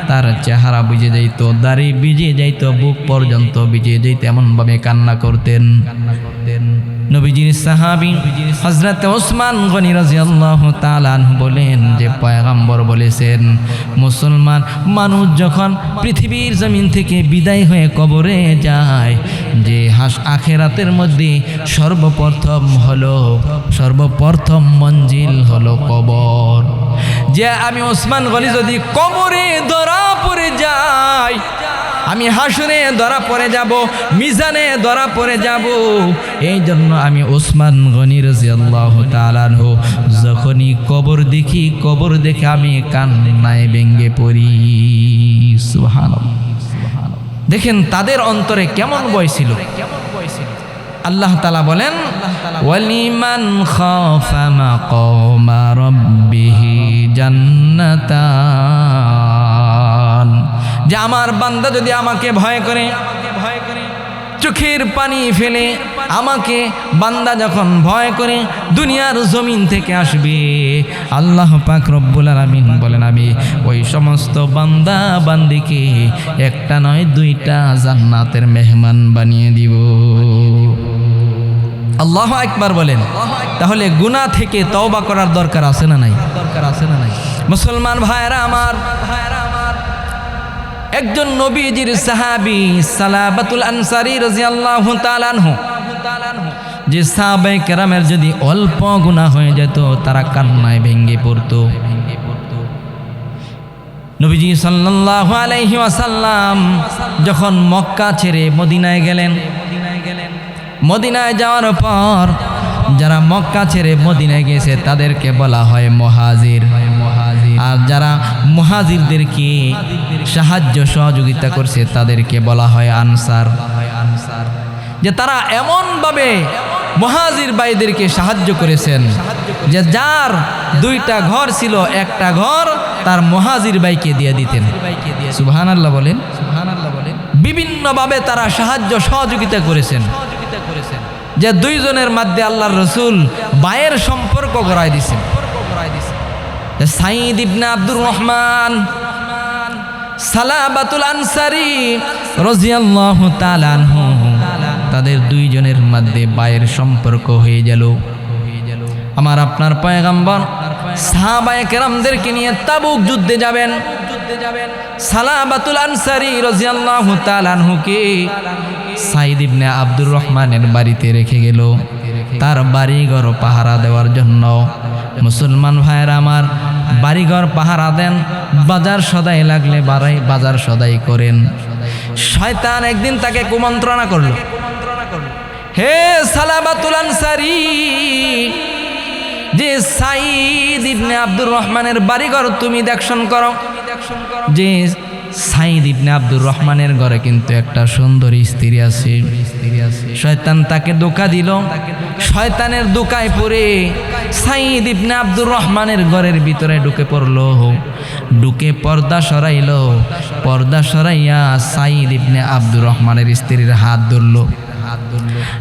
তার চেহারা ভিজে যাইত, দাড়ি ভিজে যাইত, বুক পর্যন্ত ভিজে যাইত, এমনভাবে কান্না করতেন। নবীজির সাহাবী হযরত ওসমান গনি রাদিয়াল্লাহু তাআলা আনহু বলেন যে পয়গম্বর বলেছেন, মুসলমান মানুষ যখন পৃথিবীর জমিন থেকে বিদায় হয়ে কবরে যায়, যে আখিরাতের মধ্যে সর্বপ্রথম মঞ্জিল হলো কবর। যে আমি ওসমান গনি যদি কবরে ধরা পড়ে যাই, আমি হাসরে ধরা পড়ে যাব, মিজানে ধরা পড়ে যাব। এই জন্য আমি ওসমান গনি রাদিয়াল্লাহু তাআলা আনহু যখনই কবর দেখে আমি কান্নায় ভেঙে পড়ি। সুবহানাল্লাহ। দেখেন তাদের অন্তরে কেমন ভয় ছিল। আল্লাহ তাআলা বলেন, ওয়ালিমান খাফা মাকামা রাব্বিহি জান্নাতান, যে আমার বান্দা যদি আমাকে ভয় করে, চোখের পানি ফেলে আমাকে বান্দা যখন ভয় করে দুনিয়ার জমিন থেকে আসবে, আল্লাহ পাক রব্বুল আলামিন বলেন আমি ওই সমস্ত বান্দা বান্দিকে একটা নয় দুইটা জান্নাতের মেহমান বানিয়ে দিব। আল্লাহু আকবার বলেন। তাহলে গুনাহ থেকে তওবা করার দরকার আছে না নাই? মুসলমান ভাইরা আমার, একজন নবীজির সাহাবী সালাবাতুল আনসারী রাদিয়াল্লাহু তাআলা আনহু, যে সাহাবায়ে কেরামের যদি অল্প গুনাহ হয়ে যেত তারা কান্নায় ভেঙে পড়তো। নবীজি সাল্লাল্লাহু আলাইহি ওয়াসাল্লাম যখন মক্কা ছেড়ে মদিনায় গেলেন, মদিনায় যাওয়ার পর যারা মক্কা ছেড়ে মদিনায় গেছে তাদেরকে বলা হয় মুহাজির। আর যারা মুহাজিরদেরকে সাহায্য সহযোগিতা করছে তাদেরকে বলা হয় আনসার। যে তারা এমনভাবে মুহাজির ভাইদেরকে সাহায্য করেছেন যে যার দুইটা ঘর ছিল, একটা ঘর তার মুহাজির ভাইকে দিয়ে দিতেন। সুবহানাল্লাহ বলেন। বিভিন্নভাবে তারা সাহায্য সহযোগিতা করেছেন, যে দুইজনের মধ্যে আল্লাহর রাসূল ভাইয়ের সম্পর্ক গড়ায় দিয়েছেন। সাঈদ ইবনে আব্দুর রহমান সালাবাতুল আনসারী রাদিয়াল্লাহু তাআলা আনহু, তাদের দুইজনের মধ্যে ভাইয়ের সম্পর্ক হয়ে গেল। আমার আপনার পয়গম্বর সাহাবায়ে কেরামদেরকে নিয়ে তাবুক যুদ্ধে যাবেন। সালাবাতুল আনসারী রাদিয়াল্লাহু তাআলা আনহুকে সাঈদ ইবনে আব্দুর রহমানের বাড়িতে রেখে গেল তার বাড়িঘর পাহারা দেওয়ার জন্য। মুসলমান ভাইয়েরা আমার, বাড়িঘর পাহারা দেন, বাজার সদাই লাগলে বাজার সদাই করেন। শয়তান একদিন তাকে কুমন্ত্রণা করলো, হে সালাবাতুল আনসারী, যে সাঈদ ইবনে আব্দুর রহমানের বাড়িঘর তুমি দেখশন করো, যে সাঈদ ইবনে আব্দুর রহমানের ঘরে কিন্তু একটা সুন্দরী স্ত্রী আছে। শয়তান তাকে ধোঁকা দিল। শয়তানের ধোঁকায় পড়ে সাঈদ ইবনে আব্দুর রহমানের ঘরের ভিতরে ঢুকে পড়লো, ঢুকে পর্দা সরাইলো। পর্দা সরাইয়া সাঈদ ইবনে আব্দুর রহমানের স্ত্রীর হাত ধরলো।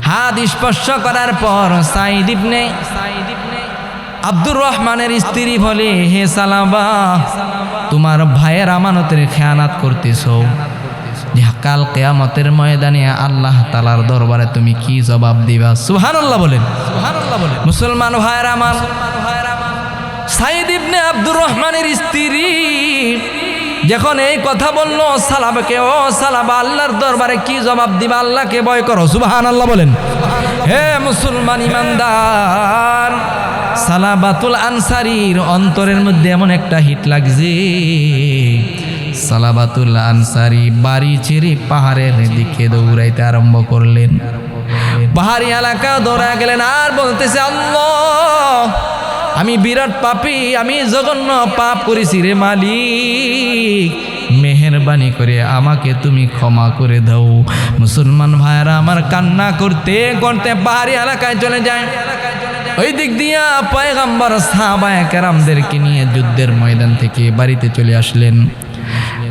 হাত স্পর্শ করার পর সাঈদ ইবনে আব্দুর রহমানের স্ত্রী বলে, হে সালাবা, তোমার ভাইয়ের আমানতের খেয়ানাত করতেছো, যে কাল কিয়ামতের ময়দানে আল্লাহ তাআলার দরবারে তুমি কি জবাব দিবা? সুবহানাল্লাহ বলেন। মুসলমান ভাইয়ের আমার, সাঈদ ইবনে আব্দুর রহমানের স্ত্রী যখন এই কথা বললো সালাবাকে, ও সালাবা, আল্লাহর দরবারে কি জবাব দিবা? আল্লাহকে ভয় করো। সুবহানাল্লাহ বলেন। হে মুসলমান ইমানদার, সালাবাতুল আনসারীর অন্তরের মধ্যে এমন একটা হিট লাগছে, সালাবাতুল আনসারী বাড়ি ছেড়ে পাহাড়ের দিকে দৌড়াইতে আরম্ভ করলেন। পাহাড়ি এলাকা দৌড়ায় গেলেন আর বলতেছে, আল্লাহ, আমি বিরাট পাপী, আমি জঘন্য পাপ করেছি রে মালিক, মেহেরবানি করে আমাকে তুমি ক্ষমা করে দাও। মুসলমান ভাইরা আমার, কান্না করতে করতে পাহাড়ি এলাকায় চলে যায়। ওই দিক দিয়া পয়গম্বর সাহাবায়ে কেরামদেরকে নিয়ে যুদ্ধের ময়দান থেকে বাড়িতে চলে আসলেন।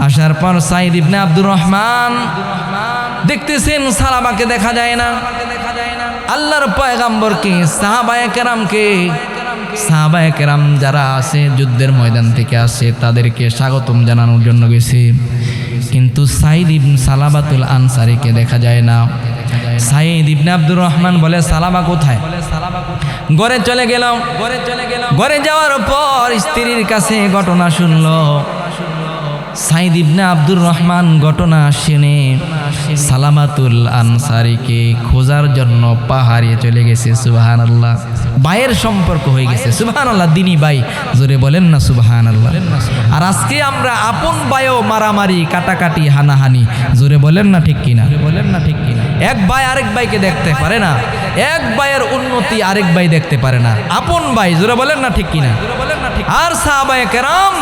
আসার পর সাঈদ ইবনে আব্দুর রহমান দেখতেছেন সালাবাকে দেখা যায় না। আল্লাহর পয়গম্বরকে, সাহাবায়ে কেরাম যারা আছে যুদ্ধের ময়দান থেকে আসে তাদেরকে স্বাগতম জানানোর জন্য গেছে, কিন্তু সাঈদ ইবনে সালাবাতুল আনসারীকে দেখা যায় না। সাইদ ইবনে আব্দুর রহমান বলে সালামা কোথায়? ঘরে চলে গেলাম। ঘরে যাওয়ার পর স্ত্রীর কাছে ঘটনা শুনলো। সাইদ ইবনে আব্দুর রহমান ঘটনা শুনে সালামাতুল আনসারীকে খোঁজার জন্য পাহাড়ে চলে গেছে। সুবহানাল্লাহ, ভাইয়ের সম্পর্ক হয়ে গেছে। সুবহানাল্লাহ, দিনী ভাই, জোরে বলেন না সুবহানাল্লাহ। আর আজকে আমরা আপন ভাইও মারামারি, কাটাকাটি, হানাহানি, জোরে বলেন না ঠিক কিনা? এক ভাই আরেক ভাইকে দেখতে পারে না, এক ভাইয়ের উন্নতি আরেক ভাই দেখতে পারে না। আপন ভাই, জোরে বলেন না ঠিক কিনা? আর সাহাবায়ে কেরাম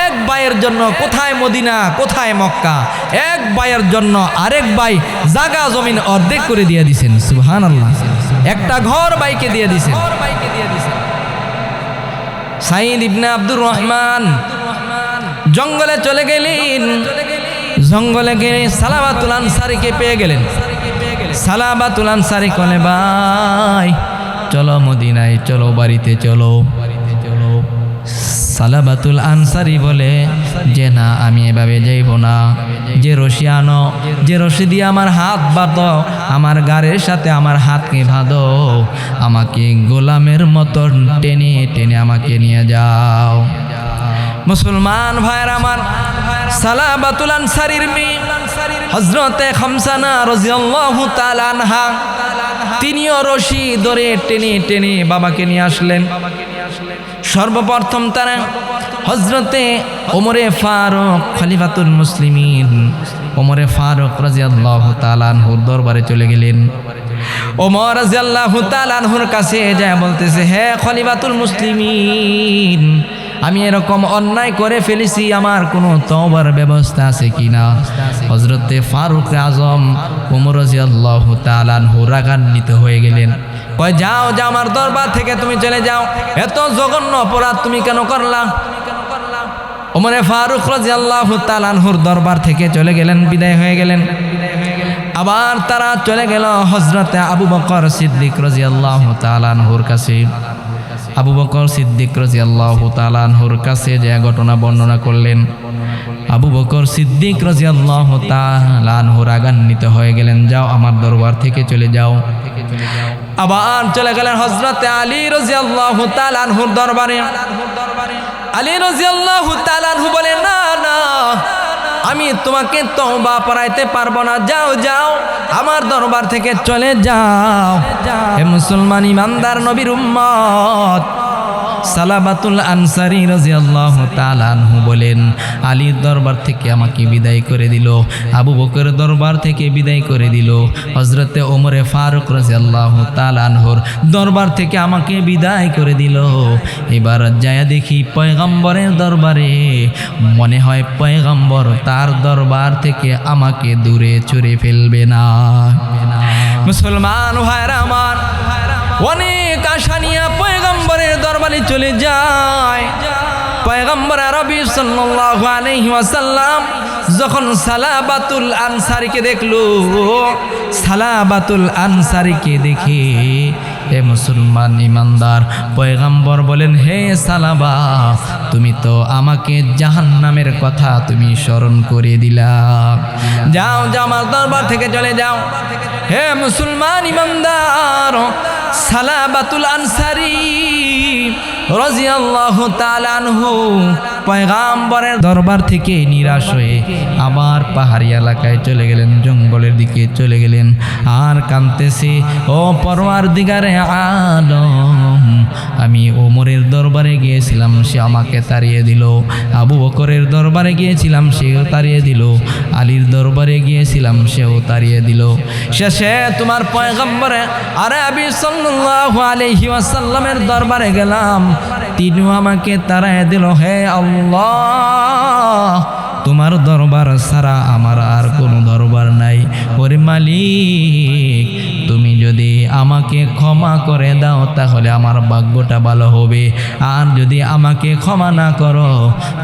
এক ভাইয়ের জন্য কোথায় মদিনা, কোথায় মক্কা, এক ভাইয়ের জন্য আরেক ভাই জায়গা জমিন অর্ধেক করে দিয়ে দিছেন। সুবহানাল্লাহ, একটা ঘর ভাইকে দিয়ে দিছেন। সাইদ ইবনে আব্দুর রহমান জঙ্গলে চলে গেলেন। জঙ্গলে গিয়ে সালামাতুল আনসারীকে পেয়ে গেলেন। সালামাতুল আনসারী বলে, ভাই চলো মদিনায়, চলো বাড়িতে চলো। সালামাতুল আনসারী বলে যে না, আমি এভাবে যাইব না। যে রশি আনো, যে রশি দিয়ে আমার হাত বাঁধো, আমার গাড়ির সাথে আমার হাতকে বাঁধো, আমাকে গোলামের মতন টেনে টেনে আমাকে নিয়ে যাও। মুসলমান ভাইয়ের আমার, সালামাতুল আনসারীর মেয়ে হযরতে খামসানা রাদিয়াল্লাহু তাআলা আনহা, তিনিও রশি ধরে টেনে টেনে বাবাকে নিয়ে আসলেন। সর্বপ্রথম তারা হযরতে ওমরে ফারুক খলিফাতুল মুসলিমিন, ওমরে ফারুক রাদিয়াল্লাহু তাআলা আনহুর দরবারে চলে গেলেন। ওমর রাদিয়াল্লাহু তাআলা আনহুর কাছে যায় বলতেছে, হে খলিফাতুল মুসলিমিন, আমি এরকম অন্যায় করে ফেলেছি, আমার কোনো তওবার ব্যবস্থা আছে কিনা? হযরতে ফারুক আজম ওমর রাদিয়াল্লাহু তাআলা আনহু রাগান্বিত হয়ে গেলেন। কয়, যাও যাও, আমার দরবার থেকে তুমি চলে যাও, এত জঘন্য অপরাধ তুমি কেন করলা? ওমরে ফারুক রাদিয়াল্লাহু তাআলা আনহুর দরবার থেকে চলে গেলেন, বিদায় হয়ে গেলেন। আবার তারা চলে গেল হযরতে আবু বকর সিদ্দিক রাদিয়াল্লাহু তাআলা আনহুর কাছে। আবু বকর সিদ্দিক রাদিয়াল্লাহু তাআলা আনহুর কাছে যে ঘটনা বর্ণনা করলেন। আবু বকর সিদ্দিক রাদিয়াল্লাহু তাআলা আনহু রাগান্বিত হয়ে গেলেন, যাও আমার দরবার থেকে চলে যাও। আবার চলে গেলেন হযরতে আলী রাদিয়াল্লাহু তাআলা আনহুর দরবারে। আলী রাদিয়াল্লাহু তাআলা আনহু বলেন, না না, আমি তোমাকে তওবা পড়াইতে পারবো না, যাও যাও, আমার দরবার থেকে চলে যাও। হে মুসলমান ইমানদার নবীর উম্মত, সালামাতুল আনসারী রাদিয়াল্লাহু তাআলা আনহু বলেন, আলীর দরবার থেকে আমাকে বিদায় করে দিল, আবু বকরের দরবার থেকে বিদায় করে দিল, হযরতে ওমরে ফারুক রাদিয়াল্লাহু তাআলা আনহুর দরবার থেকে আমাকে বিদায় করে দিল। এবার যায় দেখি পয়গম্বরের দরবারে, মনে হয় পয়গম্বর তার দরবার থেকে আমাকে দূরে ছুঁড়ে ফেলবে না। মুসলমান ভাইরা আমার, অনেক আশা নিয়ে পয়গম্বরের দরবারে চলে যায়। পয়গম্বর আরবি সাল্লাল্লাহু আলাইহি ওয়াসাল্লাম যখন সালাবাতুল আনসারীকে দেখলো, সালাবাতুল আনসারীকে দেখে হে মুসলমান ইমানদার, পয়গম্বর বলেন, হে সালাবা, তুমি তো আমাকে জাহান্নামের কথা তুমি স্মরণ করে দিলা, যাও যাও, আমার দরবার থেকে চলে যাও। হে মুসলমান ইমানদার, সালাবাতুল আনসারী রাদিয়াল্লাহু তাআলা আনহু পয়গম্বরের দরবার থেকে নিরাশ হয়ে আবার পাহাড়ি এলাকায় চলে গেলেন, জঙ্গলের দিকে চলে গেলেন। আর কাঁদতেছে, ও পরওয়ারদিগারে আলম, আমি ওমরের দরবারে গিয়েছিলাম, সে আমাকে তাড়িয়ে দিল। আবু বকরের দরবারে গিয়েছিলাম, সেও তাড়িয়ে দিল। আলীর দরবারে গিয়েছিলাম, সেও তাড়িয়ে দিল। শেষে তোমার পয়গম্বরে আরবি সাল্লাল্লাহু আলাইহি ওয়াসাল্লামের দরবারে গেলাম, তিনিও আমাকে তাড়িয়ে দিল। হে আল্লাহ, তোমার দরবার ছাড়া আমার আর কোনো দরবার নাই। ওরে মালিক, তুমি যদি আমাকে ক্ষমা করে দাও তাহলে আমার ভাগ্যটা ভালো হবে, আর যদি আমাকে ক্ষমা না করো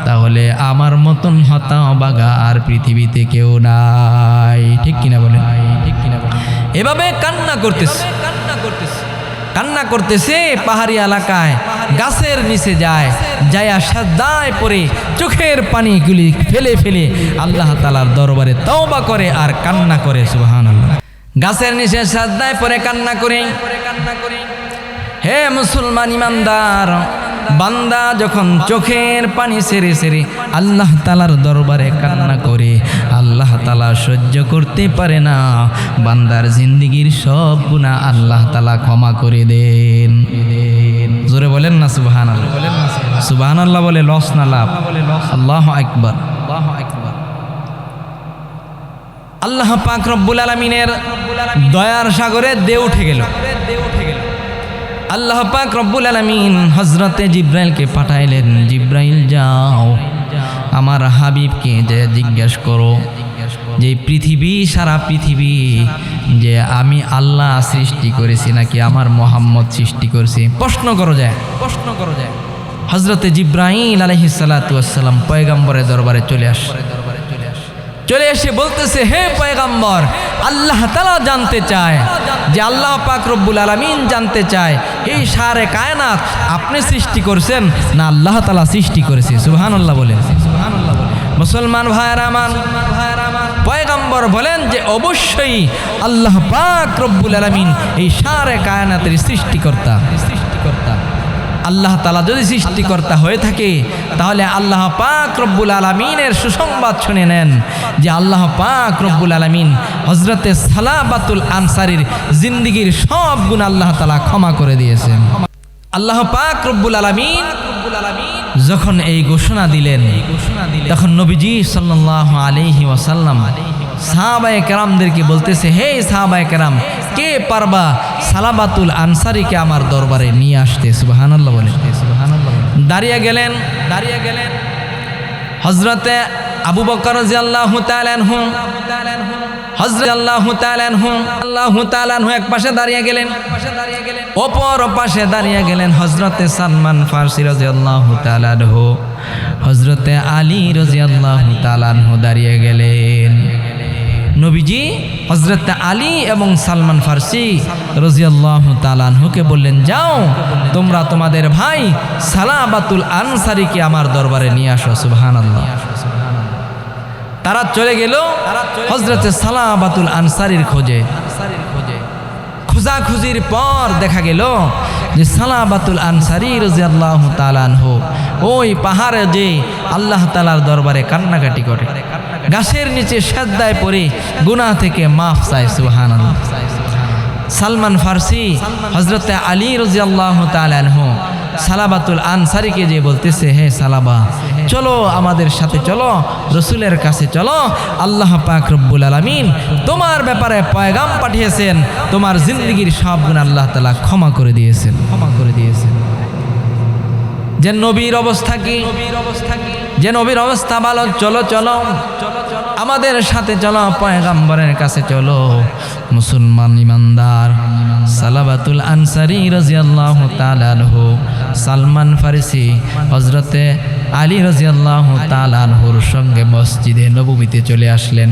তাহলে আমার মতন হতভাগা আর পৃথিবীতে কেউ নাই। ঠিক কিনা বলেন? ঠিক কিনা বলেন? এভাবে কান্না করতেছে, কান্না করতেছে পাহাড়ি এলাকায়, গাছের নিচে যায়, সাজদায় পড়ে চোখের পানিগুলি ফেলে ফেলে আল্লাহ তাআলার দরবারে তওবা করে আর কান্না করে। সুবহানাল্লাহ। গাছের নিচে সাজদায় পরে কান্না করে। হে মুসলমান ইমানদার বান্দা যখন চোখের পানি সেরে সেরে আল্লাহ তাআলার দরবারে কান্না করে, আল্লাহ তাআলা সহ্য করতে পারে না, বান্দার জিন্দেগীর সব গুনাহ আল্লাহ তাআলা ক্ষমা করে দেন। জোরে বলেন না সুবহানাল্লাহ। সুবহানাল্লাহ বলে লস না লাভ? আল্লাহু আকবার, আল্লাহু আকবার। আল্লাহ পাক রব্বুল আলামিনের দয়ার সাগরে ঢেউ উঠে গেল। আল্লাহ পাক রব্বুল আলামিন হযরতে জিব্রাইলকে পাঠাইলেন, জিব্রাইল যাও আমার হাবিবকে যে জিজ্ঞেস করো যে পৃথিবী, সারা পৃথিবী যে আমি আল্লাহ সৃষ্টি করেছি নাকি আমার মুহাম্মদ সৃষ্টি করেছি, প্রশ্ন করো যায়। হযরতে জিব্রাইল আলাইহিস সালাতু ওয়াস সালাম পয়গম্বরের দরবারে চলে এসে বলতেছে, হে পয়গম্বর, আল্লাহ তাআলা জানতে চায় যে আল্লাহ পাক রব্বুল আলামিন জানতে চায় এই সারে কায়নাত আপনি সৃষ্টি করেছেন না আল্লাহ তাআলা সৃষ্টি করেছে। সুবহানাল্লাহ বলেন। মুসলমান ভাইরা আমার, পয়গম্বর বলেন যে অবশ্যই আল্লাহ পাক রব্বুল আলামিন এই সারে কায়নাতের সৃষ্টিকর্তা। আল্লাহ তাআলা যদি সৃষ্টিকর্তা হয়ে থাকে তাহলে আল্লাহ পাক রব্বুল আলামিনের সুসংবাদ শুনে নেন যে আল্লাহ পাক রব্বুল আলামিন হযরতে সালাবাতুল আনসারীর জিন্দেগীর সব গুনাহ আল্লাহ তাআলা ক্ষমা করে দিয়েছেন। আল্লাহ পাক রব্বুল আলামিন যখন এই ঘোষণা দিলেন তখন নবীজি সাল্লাল্লাহু আলাইহি ওয়াসাল্লাম সাহাবায়ে কেরামদেরকে বলতেছে, হে সাহাবায়ে কেরাম, কে পারবা সালাবাতুল আনসারীকে আমার দরবারে নিয়ে আসতে? সুবহানাল্লাহ বলেন। দাঁড়িয়ে গেলেন হযরতে আবু বকর রাদিয়াল্লাহু তাআলা আনহু, হযরত আল্লাহু তাআলা আনহু এক পাশে দাঁড়িয়ে গেলেন, অপর পাশে দাঁড়িয়ে গেলেন হযরতে সালমান ফারসি রাদিয়াল্লাহু তাআলা আনহু, হযরতে আলী রাদিয়াল্লাহু তাআলা আনহু দাঁড়িয়ে গেলেন। নবীজি হযরত আলী এবং সালমান ফারসি রাদিয়াল্লাহু তাআলা আনহুকে বললেন, যাও তোমরা তোমাদের ভাই সালাবাতুল আনসারীকে আমার দরবারে নিয়ে আসো। সুবহানাল্লাহ। তারা চলে গেল হযরত সালাবাতুল আনসারীর খোঁজে। খোঁজাখুঁজির পর দেখা গেল যে সালাবাতুল আনসারী রাদিয়াল্লাহু তাআলা আনহু ওই পাহাড়ে যে আল্লাহ তাআলার দরবারে কান্নাকাটি করে, গাছের নিচে সাজদায় পড়ে গুনাহ থেকে মাফ চায়। সুবহানাল্লাহ। সালমান ফারসি হযরতে আলী রাদিয়াল্লাহু তাআলা আনহু সালাবাতুল আনসারীকে যে বলতেছে, হে সালাবা, চলো আমাদের সাথে চলো, রসুলের কাছে চলো, আল্লাহ পাক রব্বুল আলামিন তোমার ব্যাপারে পয়গাম পাঠিয়েছেন, তোমার জিন্দেগীর সব গুনাহ আল্লাহ তাআলা ক্ষমা করে দিয়েছেন। যে নবীর অবস্থা কি? যে নবীর অবস্থা ভালো, চলো চলো আমাদের সাথে চলো, পয়গম্বরের কাছে চলো। মুসলমান ইমানদার সালাবাতুল আনসারী রাদিয়াল্লাহু তাআলা আনহু সালমান ফারসি হযরতে আলী রাদিয়াল্লাহু তাআলা আনহুর সঙ্গে মসজিদে নববীতে চলে আসলেন।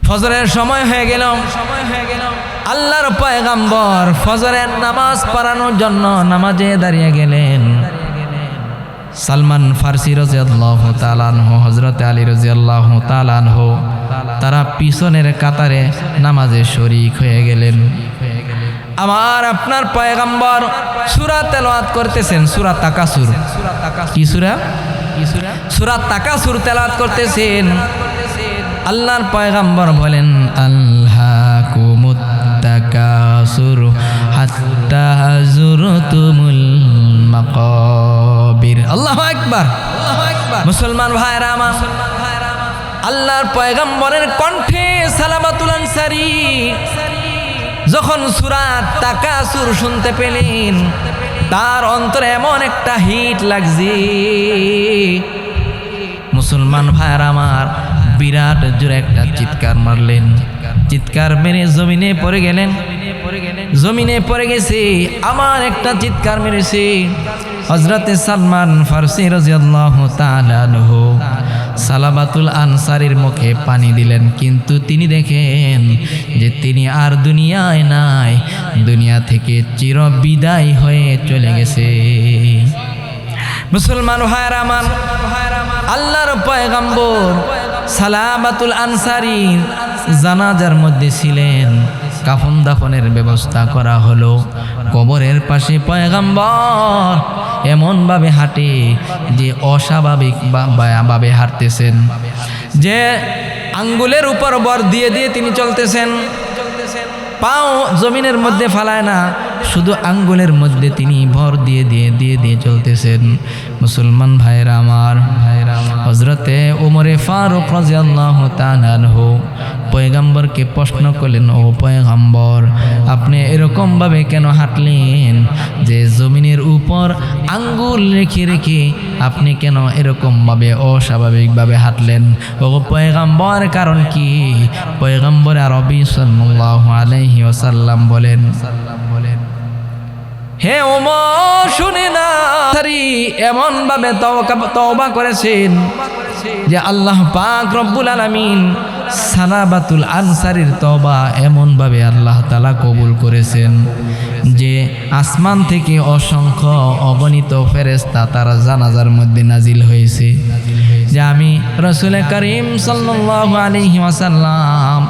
ফজরের সময় হয়ে গেল। আল্লাহর পয়গম্বর ফজরের নামাজ পড়ানোর জন্য নামাজে দাঁড়িয়ে গেলেন। সালমান ফারসি রাদিয়াল্লাহু তাআলা আনহু, হযরত আলী রাদিয়াল্লাহু তাআলা আনহু তারা পিছনের কাতারে নামাজে শরীক হয়ে গেলেন। আমার আপনার পয়গম্বর সূরা তেলাওয়াত করতেছেন, সূরা তাকাসুর। কি সূরা? সূরা তাকাসুর তেলাওয়াত করতেছেন। আল্লাহর পয়গম্বর বলেন, আল্লাকুমুত তাকাসুর হাত্তা যুরতুমুল মাকাবির। আল্লাহু আকবার। মুসলমান ভাইরা আমার, আল্লাহর পয়গম্বরের কণ্ঠে সালাবাতুল আনসারী যখন সূরা তাকাসুর শুনতে পেলেন, তার অন্তরে এমন একটা হিট লাগছে। মুসলমান ভাইরা আমার, বিরাট জোরে একটা চিৎকার মারলেন। চিৎকার মেরে জমিনে পড়ে গেলেন। জমিনে পড়ে গেছে, আমার একটা চিৎকার মেরেছে। হযরতে সালমান ফারসি রাদিয়াল্লাহু তাআলা আনহু সালাবাতুল আনসারীর মুখে পানি দিলেন, কিন্তু তিনি দেখেন যে তিনি আর দুনিয়ায় নাই, দুনিয়া থেকে চিরবিদায় হয়ে চলে গেছে। মুসলমান ভাইরা আমার, আল্লাহর পয়গম্বর সালাবাতুল আনসারী জানাজার মধ্যে ছিলেন। কাফন দাফনের ব্যবস্থা করা হলো। কবরের পাশে পয়গম্বর এমনভাবে হাঁটে যে অস্বাভাবিক ভাবে হাঁটতেছেন, যে আঙ্গুলের উপর বর দিয়ে দিয়ে তিনি চলতেছেন। পাও জমিনের মধ্যে ফালায় না, শুধু আঙ্গুলের মধ্যে তিনি ভর দিয়ে দিয়ে দিয়ে দিয়ে চলতেছেন। মুসলমান ভাইরা আমার, হযরতে ওমরে ফারুক রাদিয়াল্লাহু তাআলা আনহু পয়গম্বরকে প্রশ্ন করলেন, ও পয়গম্বর, আপনি এরকম ভাবে কেন হাঁটলেন? যে জমিনের উপর আঙ্গুল রেখে রেখে আপনি কেন এরকম ভাবে অস্বাভাবিকভাবে হাঁটলেন? ও পয়গম্বর, কারণ কি? পয়গম্বর আরবি সাল্লাল্লাহু আলাইহি ওয়াসাল্লাম বলেন, হে ওমর শুনে না, এমন ভাবে তওবা করেছেন যে আল্লাহ পাক রব্বুল আলামিন সালাবাতুল আনসারীর তওবা এমন ভাবে আল্লাহ তাআলা কবুল করেছেন যে আসমান থেকে অসংখ্য অগণিত ফেরেশতা তারা জানাজার মধ্যে নাজিল হয়েছে। যে আমি রাসূল করিম সাল্লাল্লাহু আলাইহি ওয়াসাল্লাম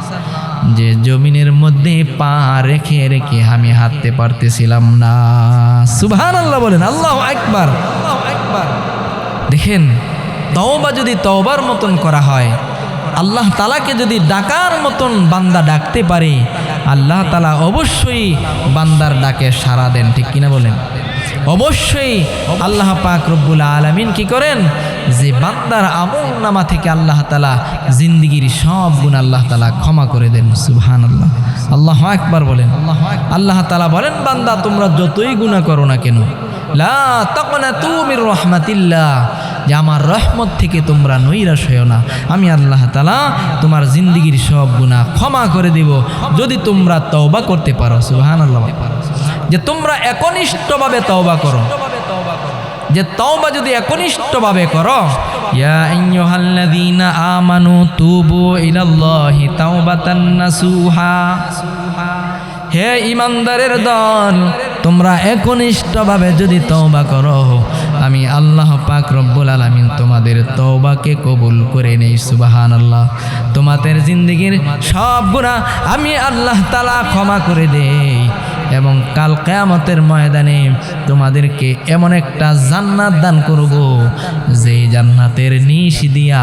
যে জমিনের মধ্যে পা রেখে রেখে আমি হাঁটতে পারতেছিলাম না। সুবহানাল্লাহ বলেন, আল্লাহু আকবার। দেখেন, তওবা যদি তওবার মতন করা হয়, আল্লাহ তাআলাকে যদি ডাকার মতন বান্দা ডাকতে পারে, আল্লাহ তাআলা অবশ্যই বান্দার ডাকে সাড়া দেন। ঠিক কিনা বলেন? অবশ্যই আল্লাহ পাক রব্বুল আলামিন কি করেন? যে বান্দার আমল নামা থেকে আল্লাহ তাআলা জিন্দেগীর সব গুনাহ আল্লাহ তাআলা ক্ষমা করে দেন। সুবহানাল্লাহ, আল্লাহু আকবার বলেন। আল্লাহ তাআলা বলেন, বান্দা তোমরা যতই গুনাহ করো না কেন, লা তাকনাতু মির রাহমাতিল্লাহ, যে আমার রহমত থেকে তোমরা নৈরাশ হও না, আমি আল্লাহ তাআলা তোমার জিন্দেগীর সব গুনাহ ক্ষমা করে দিব যদি তোমরা তওবা করতে পারো। সুবহানাল্লাহ, যে তোমরা একনিষ্ঠভাবে তওবা করো, যে তওবা যদি একনিষ্ঠভাবে করো, ইয়া আইয়ুহাল্লাযীনা আমানু তুবু ইলাল্লাহি তাওবাতান নাসুহা, হে ঈমানদারের দল, তোমরা একনিষ্ঠভাবে যদি তওবা করো, আমি আল্লাহ পাক রব্বুল আলামিন তোমাদের তওবাকে কবুল করে নেই। সুবহানাল্লাহ, তোমাদের জিন্দেগীর সব গুনাহ আমি আল্লাহ তাআলা ক্ষমা করে দেই এবং কাল কিয়ামতের ময়দানে তোমাদেরকে এমন একটা জান্নাত দান করব, যে জান্নাতের নিচ দিয়া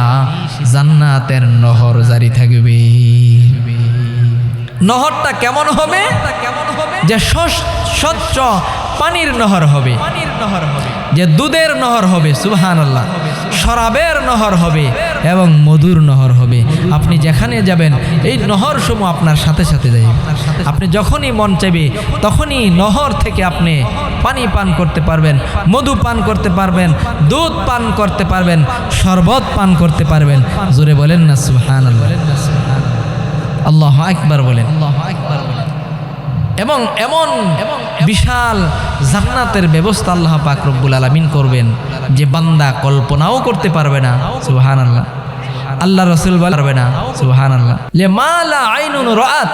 জান্নাতের নহর জারি থাকবে। নহরটা কেমন হবে? যে স্বচ্ছ পানির নহর হবে, যে দুধের নহর হবে, সুবহানাল্লাহ, শরাবের নহর হবে এবং মধুর নহর হবে। আপনি যেখানে যাবেন এই নহর সমূহ আপনার সাথে সাথে যাবে। আপনি যখনই মন চাইবে তখনই নহর থেকে আপনি পানি পান করতে পারবেন, মধু পান করতে পারবেন, দুধ পান করতে পারবেন, শরবত পান করতে পারবেন। জোরে বলেন না সুবহানাল্লাহ, আল্লাহু আকবার বলেন। এবং এমন বিশাল জান্নাতের ব্যবস্থা আল্লাহ পাক রব্বুল আলামিন করবেন যে বান্দা কল্পনাও করতে পারবে না। সুবহানাল্লাহ, আল্লাহ রাসূল পারবে না। সুবহানাল্লাহ, লিমা লা আইনুন রাআত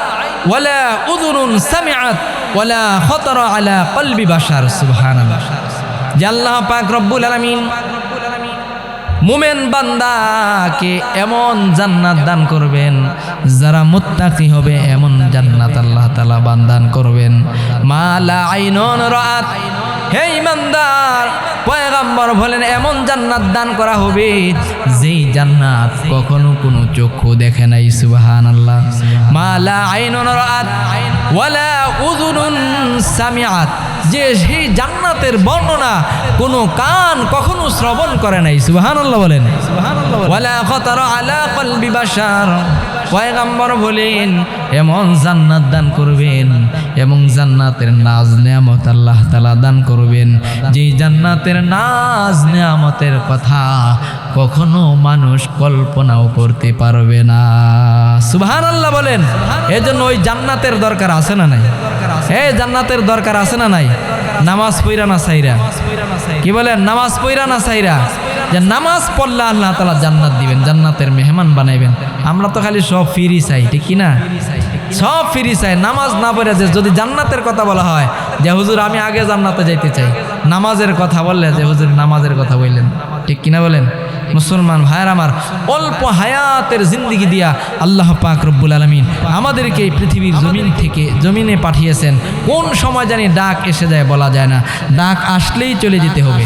ওয়ালা উযুনুন সামিআত ওয়ালা খাতারা আলা কলবি বাশার। সুবহানাল্লাহ, যে আল্লাহ পাক রব্বুল আলামিন মুমিন বান্দাকে এমন জান্নাত দান করবেন, যারা মুত্তাকি হবে এমন জান্নাত আল্লাহ তাআলা দান করবেন। মা লা আইনুন রাআত, হে ঈমানদার, পয়গম্বর বলেন এমন জান্নাত দান করা হবে যেই জান্নাত কখনো কোনো চক্ষু দেখে নাই। সুবহানাল্লাহ, মা লা আইনুন রাআত ওয়ালা উযুনুন সামিআত, যে সেই জান্নাতের বর্ণনা কোনো কান কখনো শ্রবণ করে নাই। সুবহানাল্লাহ বলেন, ওয়ালা খাতারা আলা কলবি বাশার। পয়গম্বর বলেন এমন জান্নাত দান করবেন এবং জান্নাতের নাজ নেয়ামত আল্লাহ তাআলা দান করবেন, যেই জান্নাতের নাজ নেয়ামতের কথা কখনো মানুষ কল্পনাও করতে পারবে না। সুবহানাল্লাহ বলেন। এজন্য ওই জান্নাতের দরকার আছে না নাই? এই জান্নাতের দরকার আছে না নাই? নামাজ পড়া না সাইরা, কি বলেন? নামাজ পড়া না সাইরা, যে নামাজ পড়লে আল্লাহ তাআলা জান্নাত দিবেন, জান্নাতের মেহমান বানাইবেন। আমরা তো খালি সব ফ্রি চাই, ঠিক কি না? সব ফ্রি চাই, নামাজ না পড়ে যে যদি জান্নাতের কথা বলা হয় যে হুজুর আমি আগে জান্নাতে যাইতে চাই, নামাজের কথা বললে যে হুজুর নামাজের কথা বললেন, ঠিক কিনা বলেন? মুসলমান ভাইয়ের আমার, অল্প হায়াতের জিন্দিগি দিয়া আল্লাহ পাক রব্বুল আলামিন আমাদেরকে এই পৃথিবীর জমিন থেকে জমিনে পাঠিয়েছেন। কোন সময় জানি ডাক এসে যায় বলা যায় না, ডাক আসলেই চলে যেতে হবে।